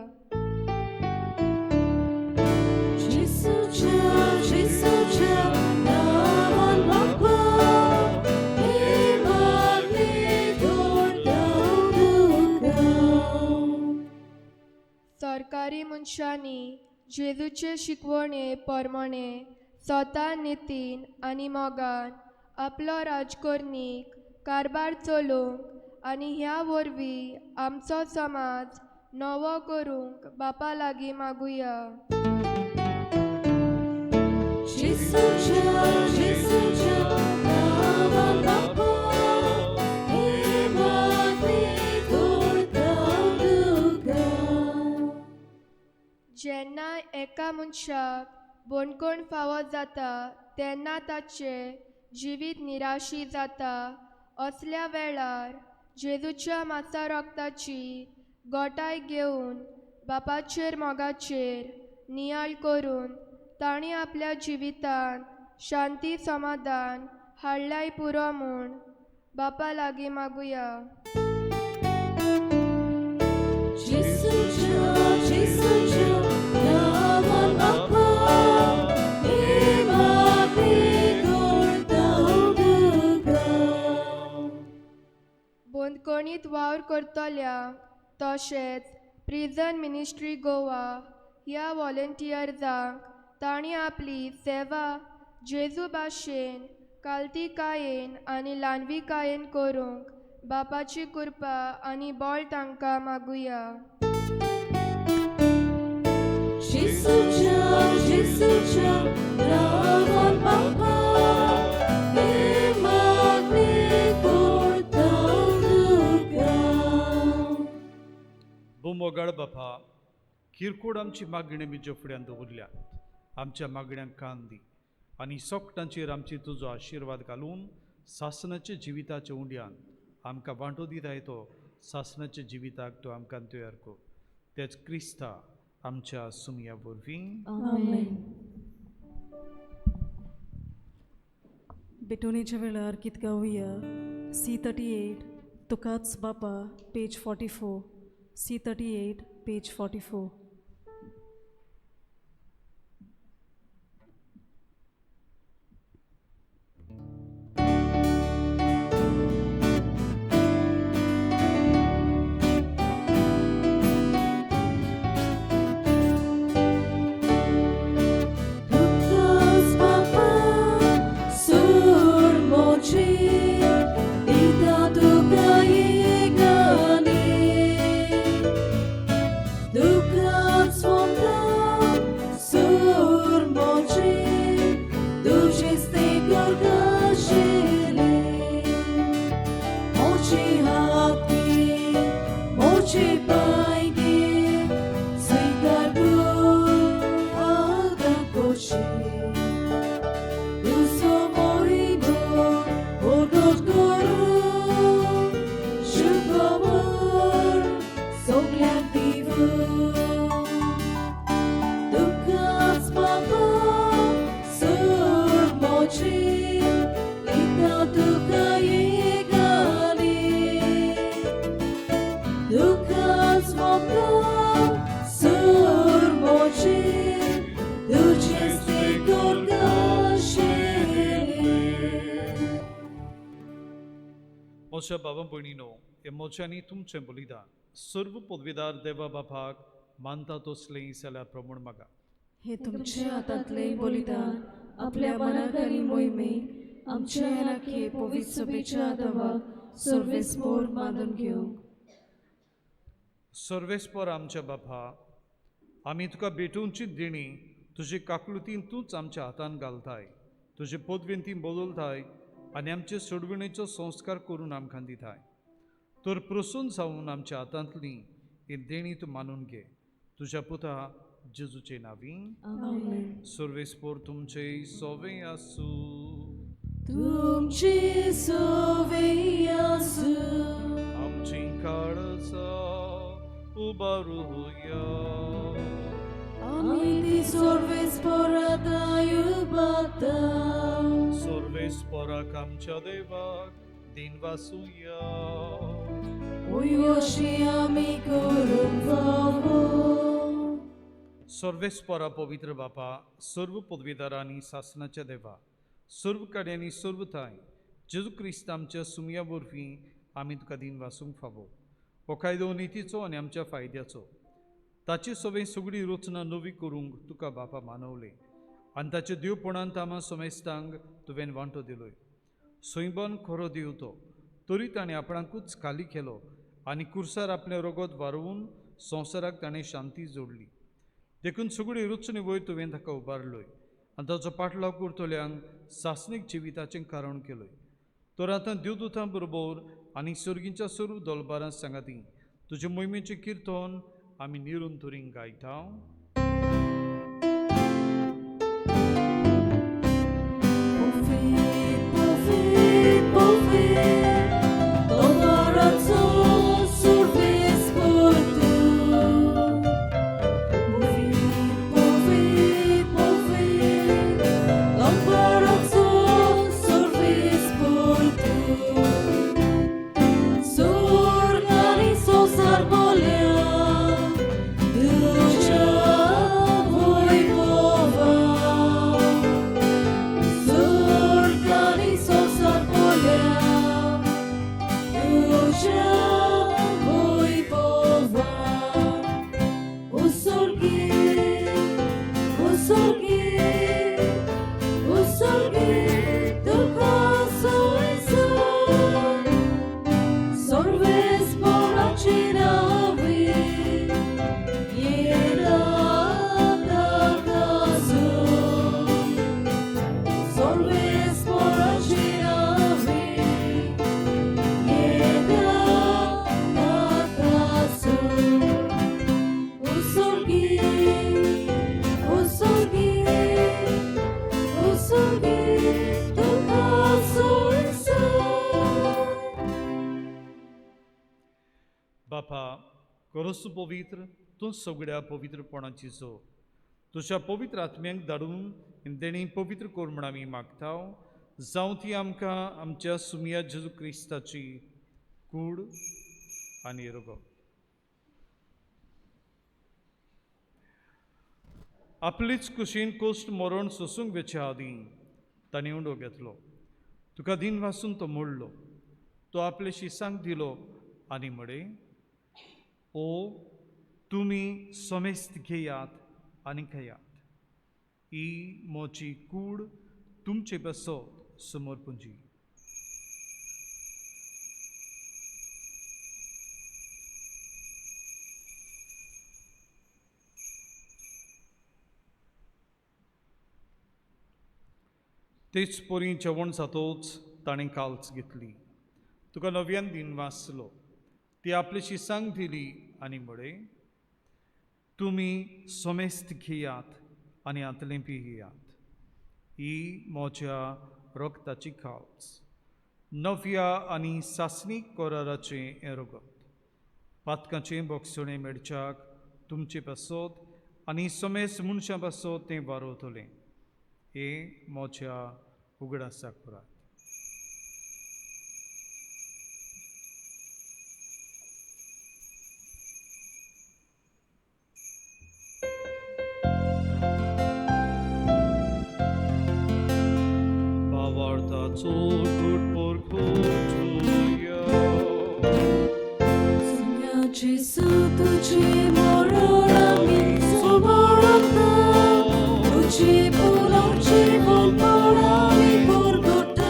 सरकारी मनशांनी जेजूचे शिकवणे प्रमाणे स्वता नितीन आनी मोगान आपलो राजकरणीक कारबार चलोवंक आनी ह्या वरवीं आमचो समाज नवो करूंक बापा लागीं मागुया. जेसूच्या जेन्ना एका मनशाक बोणकोण फावो जाता तेन्ना ताचे जिवीत निराशी जाता. असल्या वेळार जेजूच्या मासा रोगताची गोटाय घेवन बापाचेर मोगाचेर नियाळ करून ताणी आपल्या जिवितांत शांती समाधान हाडलाय पुरो म्हूण बापा लागीं मागुया. बोंदकोणीत वावर करतल्यांक तशेंच प्रिझन मिनिस्ट्री गोवा ह्या व्हॉलंटियर्सांक तांणी आपली सेवा जेजू भाशेन काल्तिकायेन आनी ल्हानविकायेन करूंक बापाची कृपा आनी बळ तांकां मागुया. मोगाळ बापा, किरकोळ आमची मागणी आमी फुड्यान दवरल्यात. आमच्या मागण्यांक कान दी आनी सोकटांचेर आमची तुजो आशिर्वाद घालून सासणाच्या जिविताच्या उंड्यान आमकां वांटो दिताय तो सासणाच्या जिविताक तूं आमकां तयार कर. तेच क्रिस्ता आमच्या सुमया वरवीं. आमेन. बेटोनेच्या वेळार गीत गावुया. C38 तुकाच बापा, पेज 44. C38, page 44. मोच्या बाबा भयणीनो, हे मोच्यांनी तुमचें बलिदान सर्व पदवीदार देवा बापाक मानता तसलें जाल्यार प्रमाण मागा. हे तुमचे हातांतले बलिदान आपल्या मनाक आनी मोहिमेक आमच्या येणाके पवित्र सभेच्या आदाराक सर्वेस्पोर मानून घेवंक. सर्वेस्पर आमच्या बापा, आमी तुका भेटोवची देणी तुजे काकलुतीन तूंच आमच्या हातान घालताय. तुजे पदवेन ती बदलताय आनी आमचे सोडविणेचो संस्कार करून आमकां दिताय. तर प्रसून जावन आमच्या हातांतली ही देणी तूं मानून घे. तुज्या पुता जेजूचे नांवीं. आमेन. सर्वेस्पर तुमचे सोवे आसूं. तुमची सोवे आसूं. आमची काळजां उबारूया. आमी ती सर्वेस्परांत उबारता. सर्वेस्पराक आमच्या देवाक दिन वासुया. अशी आमी करूंक फावो. सर्वेस्परा पवित्र बापा, सर्व पदवीदारांनी सासणाच्या देवा, सर्व कड्यांनी सर्व थाय जेजू क्रिस्त आमच्या सुमया वरवीं आमी तुका दिन वासूंक फावो. हो कायदो नितीचो आनी आमच्या फायद्याचो. ताची सवय सगळी रचना नवी करूंक तुका बापा मानवले आनी ताच्या देवपणांत आमा समेस्तांक तुवें वांटो दिलोय. सैबान खरो देव तो, तरी ताणें आपणाकूच खाली केलो आनी कुर्सार आपलें रगत वारोवन संवसाराक ताणें शांती जोडली. देखून सगळी रचने वयर तुवें ताका उबारलोय आनी ताचो पाटलाव करतल्यांक सासणीक जिविताचें कारण केलोय. तर आतां देवदूतां बरोबर आनी सर्गींच्या सर्व दलबारां सांगाती तुजे मोहिमेचें किर्तन आमी निरंतरीन गायता. बापा करस पवित्र तूं सगळ्या पवित्रपणाची सो तुज्या पवित्र आत्म्यांक धाडून तेणी पवित्र कोर म्हण आमी मागता. जावं ती आमकां आमच्या सुमिया जेजू क्रिस्ताची कूड आनी रगत. आपलीच कुशीन कोश्ट मरण सोसूंक वेच्या आदीं ताणें उंडो घेतलो. तुका दिन वासून तो मोडलो. तो आपले शिसांक दिलो आनी म्हळे, ओ तुमी सोमेस्त घेयात आनी खायात. ही मोची कूड तुमचे बसत समोर पुंजी. तेच पोरी जेवण जातोच ताणें काल्च घेतली. तुका नव्यान दिन वाचलो. ती आपले शिसांक दिली आनी म्हळे, तुमी सोमेस्त घेयात आनी आतलें पियात. ही म्हज्या रगताची काल्च, नव्या आनी सासणीक कराराचें हें रगत. पातकाचें बोगसणें मेडच्याक तुमचे पासत आनी सोमेस मनशां पासत तें वारोतलें. हे म्हज्या उगडासाक पुरात. Gesù tu ci mororami soborata tu ci volporami porgota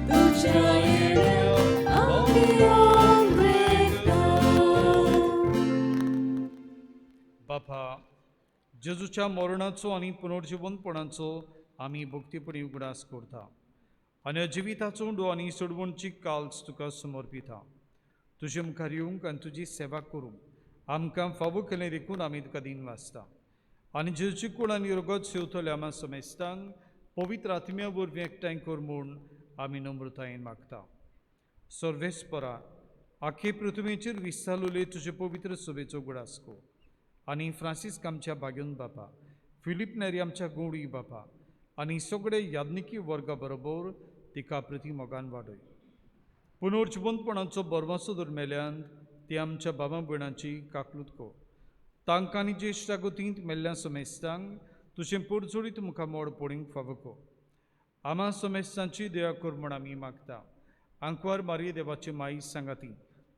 tu ciaire andiam recta. बापा जेजूच्या मरणाचो आनी पुनर्जीवनपणाचो आमी भक्तीपणी उगडास करता आनी जिविताचो उंडो आनी सोडवणची काल्च तुका समर्पिता. तुजे मुखार येवंक आनी तुजी सेवा करूंक आमकां फावो केलें देखून आमी तुका दिन वाचता. आनी जेजूची कूड आनी रगत सेवतले आमा समेस्तांक पवित्र आत्म्या वरवीं एकठांय कर म्हूण आमी नम्रतायेन मागता. सर्वेस्परा आखे पृथ्वीचेर विस्तारलेले तुजे पवित्र सभेचो उगडास कर. आनी फ्रांसीस आमच्या बागेन बापा, फिलीप नेरी आमच्या गवळी बापा आनी सगळे याज्ञिकी वर्गा बरोबर तिका प्रती मोगान वाडय. पुनर्जीवनपणाचो बरवासो दरमेल्यान ती आमच्या बाबा भयणांची काकलूत कर. तांकां आनी ज्येश्ठा गतींत मेल्ल्या समेस्तांक तुजें परजोडीत मुखार मोड पडूंक फावो कर. आमा समेस्तांची दया कर म्हण आमी मागता. आंकवार मारये देवाची माई सांगाती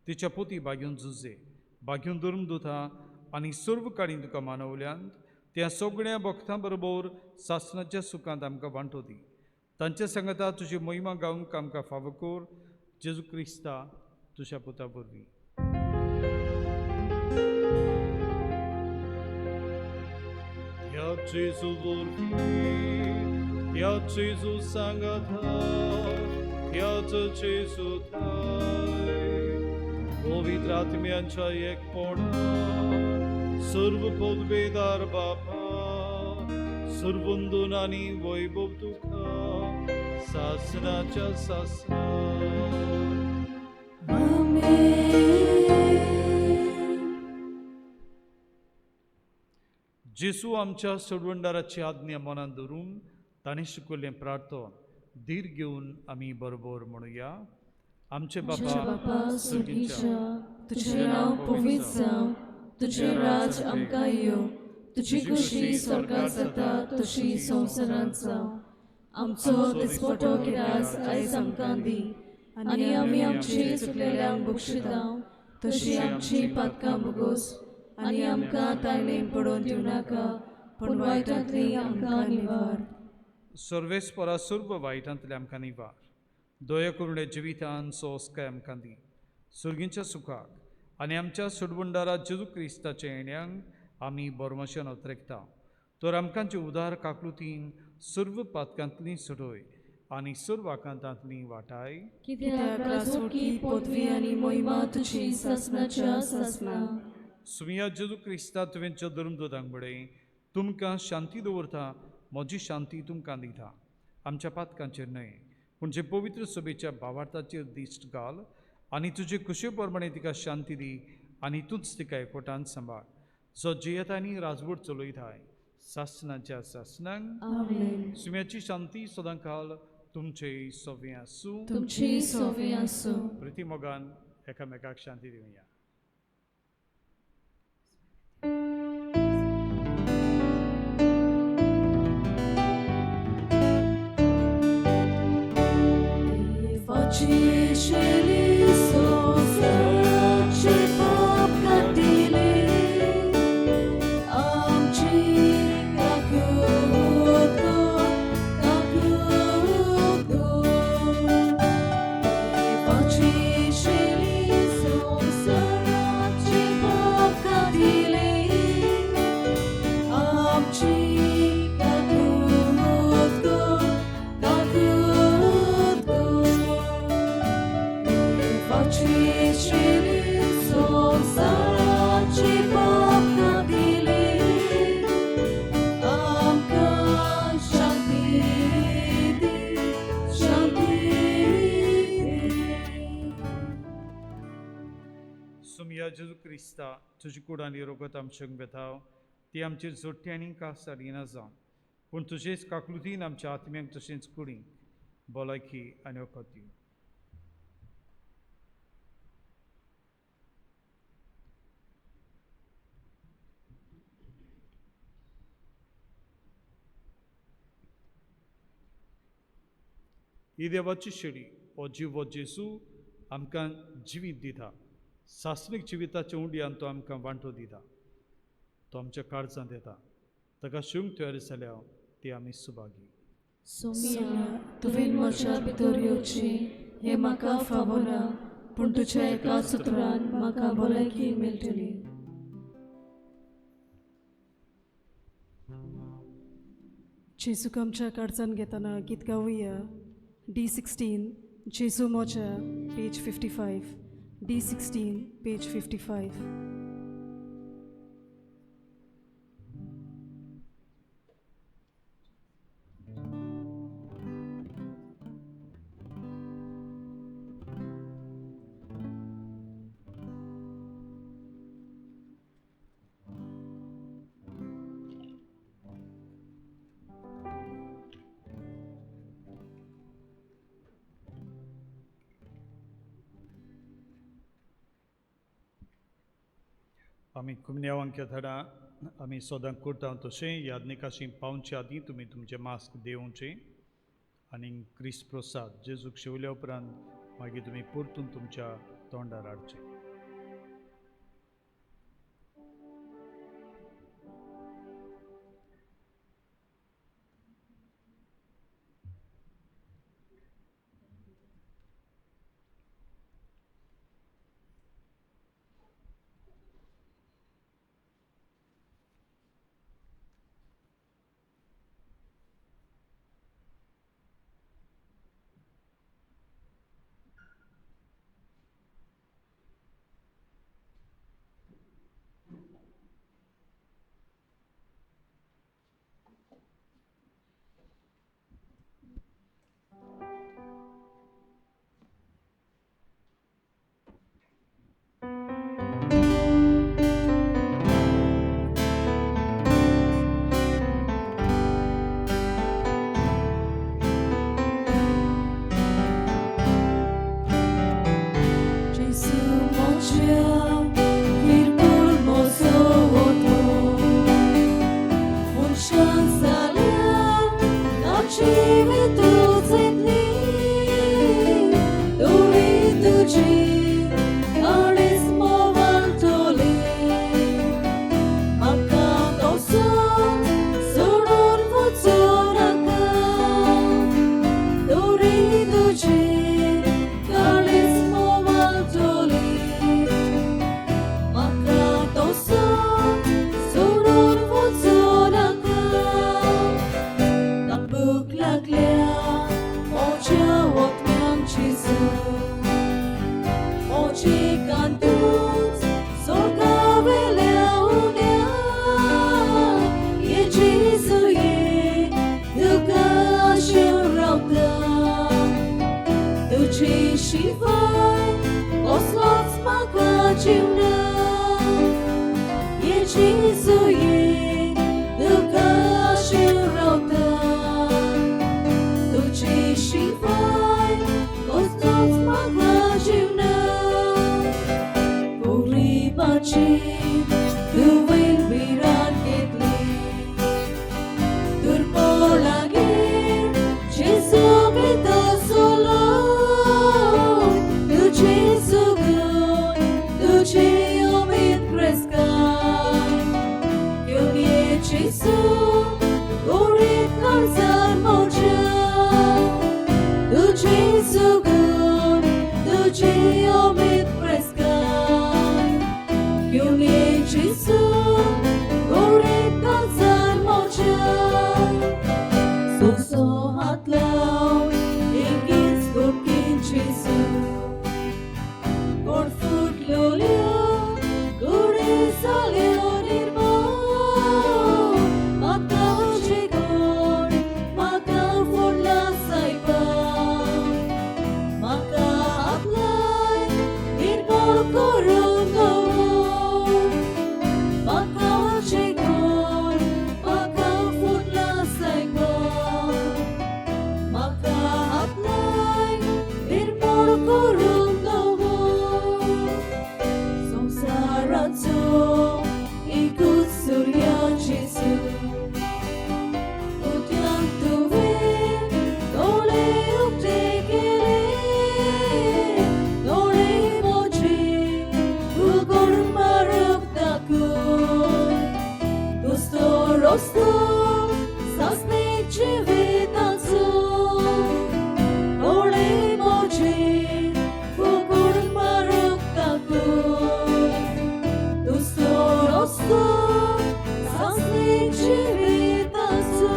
तिच्या पोती बागेवन झुजे बागेवन धर्म दोता आनी सर्व काळी तुका मानवल्यांत त्या सगळ्या भक्तां बरोबर सासणाच्या सुखांत आमकां वांटो दी. तांच्या सांगाता तुजी महिमा गावंक आमकां फावो कर. जेजू क्रिस्ता तुज्या पुता वरवीं. त्या जेजू वरवीं त्या जेजू सांगाता याच सुधाय पवित्र आत्म्यांच्या एकपणा सर्व पदवेदार बापा सर्वंदन आणि वैभव तुका शासनाच्या शासना जेसू आमच्या सोडवंडाराची आज्ञा मनात धरून ताणे शिकवले प्रार्थना धीर घेऊन आम्ही बरोबर म्हणूया. आमचे बापा सुगीच्या तुझे नाव पवित्र जावं, तुझे राज आमकां येवं, तुझी खुशी स्वर्गात जाता तशी संवसारांत जावं. आमचो दिसपटो गिरास आयज आमकां दी, आनी आमी आमची चुकलेल्यांक बक्षितांव तशी आमची पातकां भोगोस, आनी आमकां तायणेन पडोवन दिवं नाका, पूण वायटांतली आमकां निवार. सर्वेस्परा सर्व वायटांतले आमकां निवार. दया करून जिवितान सोस्काय आमकां दी. सुर्गीच्या सुखाक आनी आमच्या सोडवंडारा जेजू क्रिस्ताच्या येण्याक आमी बोरमाशेन उतरेकता. तर आमकांचे उदार काकलुतीन सर्व पातकांतली सुटोय आनी सर्व आकांतांतली वाटाय. कित्याक लासोकी पदवी आनी मोहिमा तुजी सासणाच्या सासना. सुमिया जेजू क्रिस्ता तुवेंच्या धर्मदूतांक बडय तुमकां शांती दवरता, म्हजी शांती तुमकां दिता. आमच्या पातकांचेर न्हय पूण जे पवित्र सभेच्या भावार्थाचेर दिश्ट घाल आनी तुजे कुशे प्रमाणे तिका शांती दी आनी तूंच तिका एकवटान सांबाळ. जो जियेतानी राजवट चलयताय सासनाच्या सासनांक. आमेन. सुम्याची शांती सदां काल तुमचे सोवे आसूं. तुमची सोवे आसूं. प्रिती मोगान एकामेकाक शांती दिवया. Facci cieli sosarci popcatile, amci kakutko, kakutko. Facci cieli sosarci popcatile, amci kakutko, kakutko. Facci cieli sosarci popcatile, amca shantiti, shantiti. सुमिया जेजू क्रिस्ता तुजी कूड आनी रोगत आमच्यांक बेताव ती आमचेर जोडटी आनी कासार येना जावन पूण तुजेच काकलुतीन आमच्या आत्म्यांक तशेंच कुडींक भलायकी आनी वखद दिवं. ही देवाची शेळी हो जीव हो जेजू आमकां जिवीत दिता. सासणीक जिविताच्या उंडयान तो आमकां वांटो दिता. तो आमच्या काळजांत येता. ताका शिवंक तयार जाल्या ती आमी सुभागी. सोमिया तुवें म्हज्या भितर येवचें हें म्हाका फावो ना, पूण तुज्या एका सुत्रान म्हाका भलायकी मेळटली. जेजूक आमच्या काळजांत घेतना गीत गावुया. D16 जेजू मोच्या पेज 55. D16 page 55. आमी कुमन्यावांक्या धडा आमी सदां करता तशें यादनिकाशी पावचे आदीं तुमी तुमचें मास्क देंवचें आनी क्रिस्त प्रसाद जेजूक शिवल्या उपरांत मागीर तुमी परतून तुमच्या तोंडार हाडचें. जिवना येशूये दुःखा शिरवता तुझे शिवाय कसलोच म्हाका जिवना गोरिबाची तुवें विराट घेतली दुर्बलागेर जेजू घेता सोलो तुझे सुगून तुझे उमेद प्रस्काय घेऊन ये जेजू गोडीत काळजार मोजा तुझे सुगून तुझे उमेद प्रस्काय घेऊन ये जेजू गोडीत काळजार मोजा सोसो हात लाव एकीच गोडकीन जेजू गोड फुटलोल्यो गोडे जाल्यो निर्मळ म्हाका तुझे गोड म्हाका फुडला सायबा म्हाका हात लाय निर्मळ करून दवर म्हाका तुझे गोड म्हाका फुडला सायबा म्हाका हात लाय निर्मळ करून दवर संसाराचो एकूच सूर्य जेजू उद्यान तुवें दोळे उक्ते केले दोळे म्हजे उगड मारप दाखोवन दुस्तो रस्तो सासणेक जिविताचो दोळे म्हजे उगड मारप दाखोवन दुस्तो रस्तो सासणेक जिविताचो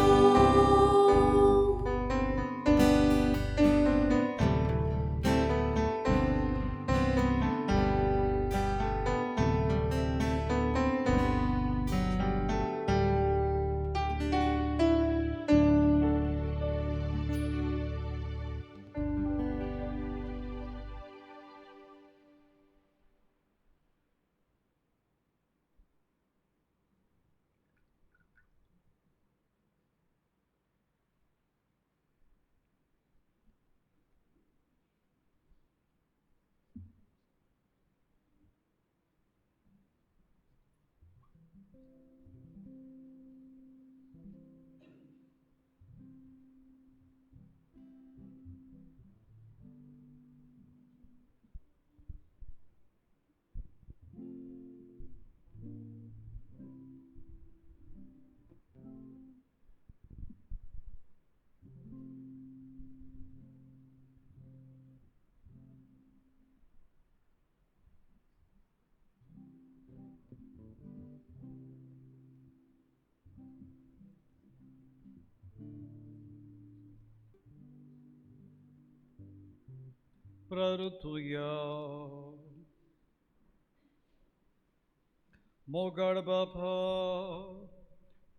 Prarutuya Mogar Bapa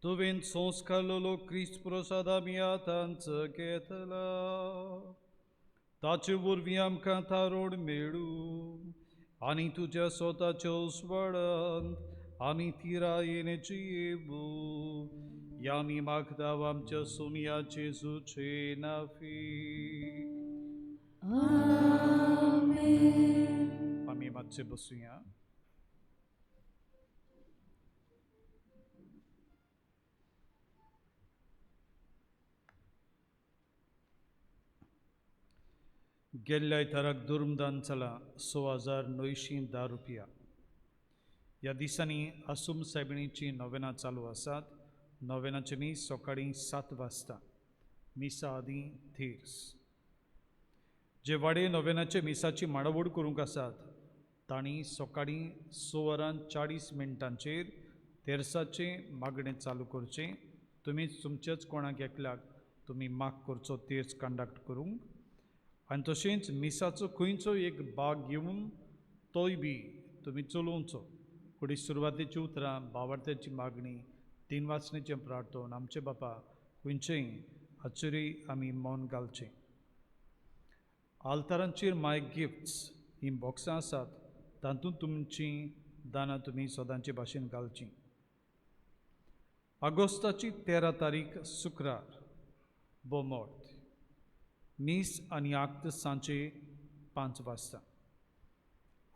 Tuvin Sonskalolo Christ prosadamia tanță घेतला ताचे वरवीं आमकां तारोड मेळू आनी तुज्या स्वताच्या उस्वाडांत आनी तिरा येण्याची येबू या आमी मागताव आमच्या सोनिया जेजूचे नांवी आमेन आमी मातशे बसुया गेल्ल्या इताराक दुर्मदान चला 6,910 रुपया ह्या दिसांनी आसूम सायबिणीची नोवेनां चालू आसात नोवेनाचे मीस सकाळीं 7 वाजता मिसा आदीं थिर्स जे वाडे नोवेनाचे मिसाची माडावड करूंक आसात तांणी सकाळीं 6:40 तेर्साचें मागणें चालू करचें तुमी तुमच्याच कोणाक एकल्याक तुमी माग करचो तेर्स कंडक्ट करूंक आनी तशेंच मिसाचो खंयचो एक भाग घेवन तोय बी तुमी चलोवचो फुडें सुरवातेची उतरां भावार्थ्याची मागणी 3 वाचनेचें प्रार्थन आमचे बापा खंयचेय हाचेरय आमी मौन घालचें आल्तारांचेर माय गिफ्ट्स ही बॉक्सां आसात तातूंत तुमची दानां तुमी सदांचे भाशेन घालची. ऑगस्टाची 13 तारीख शुक्रार बोमोर्त मीस आनी आक्त सांचे 5 वाजता.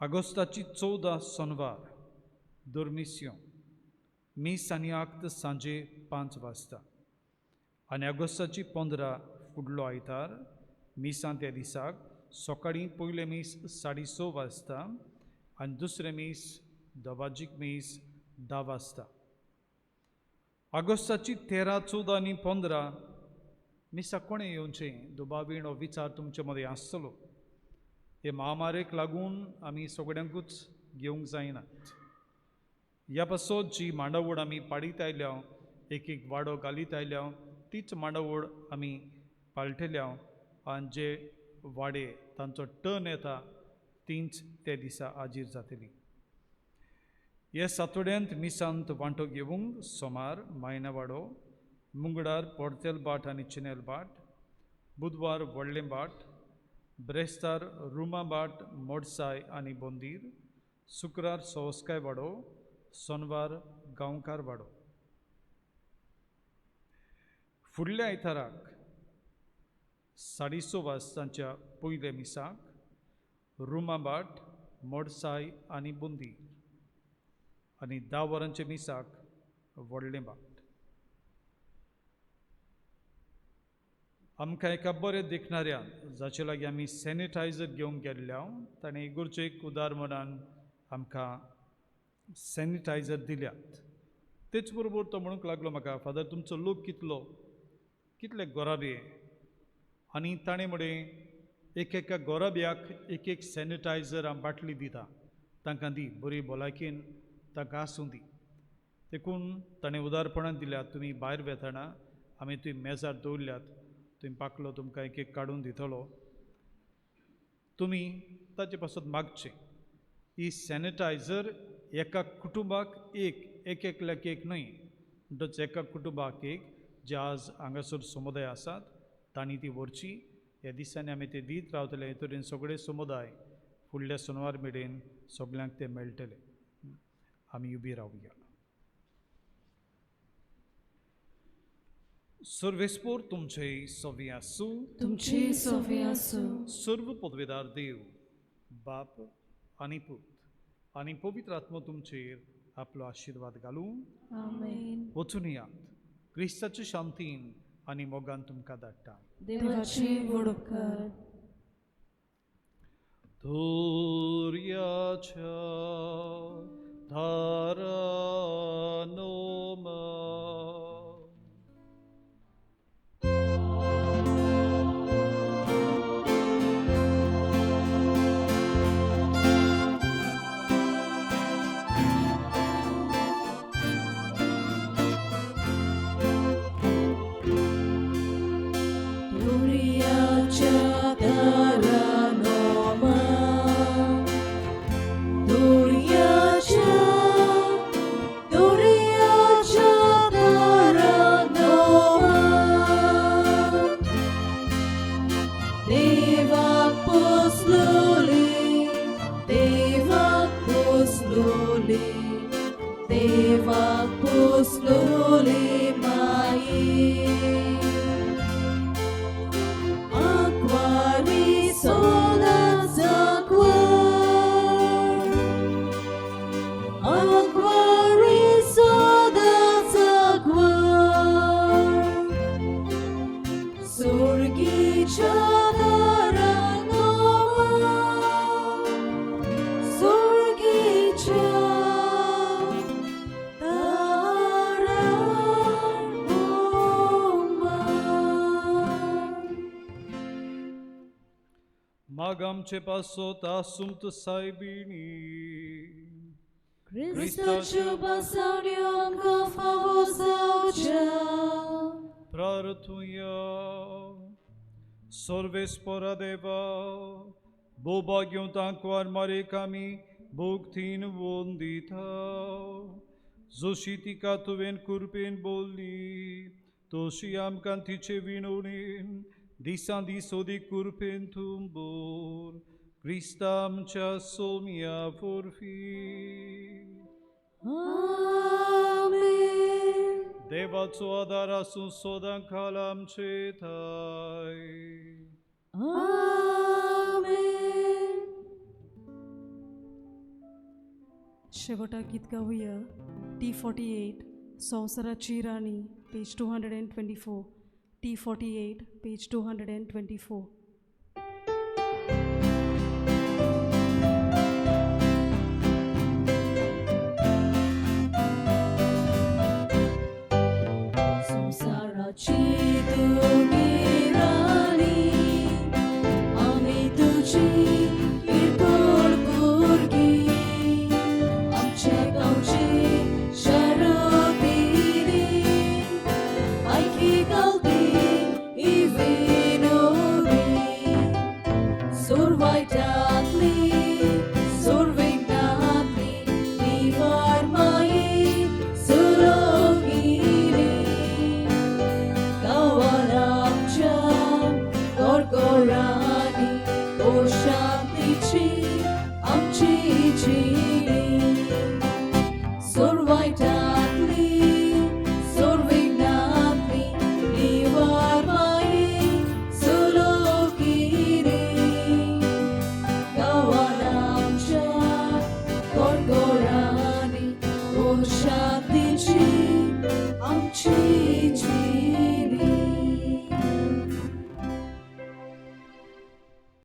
ऑगस्टाची 14 सोनवार दुर्मिस्यो मीस आनी आक्त सांजे 5 वाजता. आनी ऑगस्टाची 15 फुडलो आयतार मिसां त्या दिसाक सकाळीं पयले मीस 6:30 वाजता आनी दुसरे मीस दबाजीक मीस 10 वाजता. ऑगस्टाची 13, 14 आनी 15 मिसाक कोणें येवचें दुबावीण हो विचार तुमचे मदें आसतलो. हे महामारेक लागून आमी सगळ्यांकूच घेवंक जायनात. ह्या पासत जी मांडावळ आमी पाडीत आयल्या, एक एक वाडो घालीत आयल्या, तीच मांडावळ आमी पाळटल्या आनी जे वाडे तांचो टर्न येता तींच ते दिसा हाजीर जातली. हे सातोड्यांत मिसांत वांटो घेवंक सोमार मायना वाडो, मुंगडार पोर्तेल बाट आनी चिनेल बाट, बुधवार व्हडलें बाट, ब्रेस्तार रुमा बाट मोडसाय आनी बोंदीर, शुक्रार सवस्काय वाडो, सोनवार गांवकार वाडो. फुडल्या आयताराक 6:30 वाजताच्या पयले मिसाक रुमा बाट, मोडसाय आनी बोंदीर आनी 10 वरांचे मिसाक व्हडलें बाट. आमकां एका बरें देखणाऱ्यान जाचे लागीं आमी सॅनिटायझर घेवंक गेल्ल्या ताणें इगोर्जेक उदार मनान आमकां सॅनिटायझर दिल्यात. तेच बरोबर तो म्हणूंक लागलो म्हाका, फादर तुमचो लोक कितले गोराबे. आनी ताणें म्हणलें एका गोराब्याक एक सॅनिटायझर हांव बाटली दिता, तांकां दी, बरी भलायकेन तांकां आसूं दी. देखून ताणें उदारपणान दिल्यात. तुमी भायर वेताना आमी थंय मेजार दवरल्यात, तुमी पाकलो तुमकां एक काडून दितलो. तुमी ताचे पासत मागचें. ही सॅनिटायझर एका कुटुंबाक एक लेक न्हय, म्हणटच एका कुटुंबाक जे आज हांगासर समुदाय आसात तांणी ती व्हरची. ह्या दिसांनी आमी ते दीत रावतले. हे तरेन सगळे समुदाय फुडल्या सोनवार मेरेन सगळ्यांक ते मेळटले. आमी उबी रावया. सर्वेस्पोर तुमचे सवी आसूं. तुमची सोवी आसूं. सर्व पदवेदार देव बाप आनी पूत आनी पवित्र आत्मा तुमचेर आपलो आशिर्वाद घालूं. आमेन. वचून यात. क्रिस्ताच्या शांतीन आनी मोगान तुमकां धाडटा. देवाची वडप कर. धोर्याच्या धारानो आमचे पासत आसूंत सायबिणी. Cristacio basaudio amca favos aucia. Prartuia Sorvespora deva Bobagion tanquar marekami Bogtin wondita Zoshitika tuven kurpen bolli Toshiam kantice vinonin Disan disodi kurpen tumbor Christa आमच्या सोमिया पोरफी आमेन. देवाचो आदार आसूं सोदां काल आमचे थंय. आमेन. शेवटा गीत गाऊया T48 संसाराची राणी पेज 224 T48 पेज 224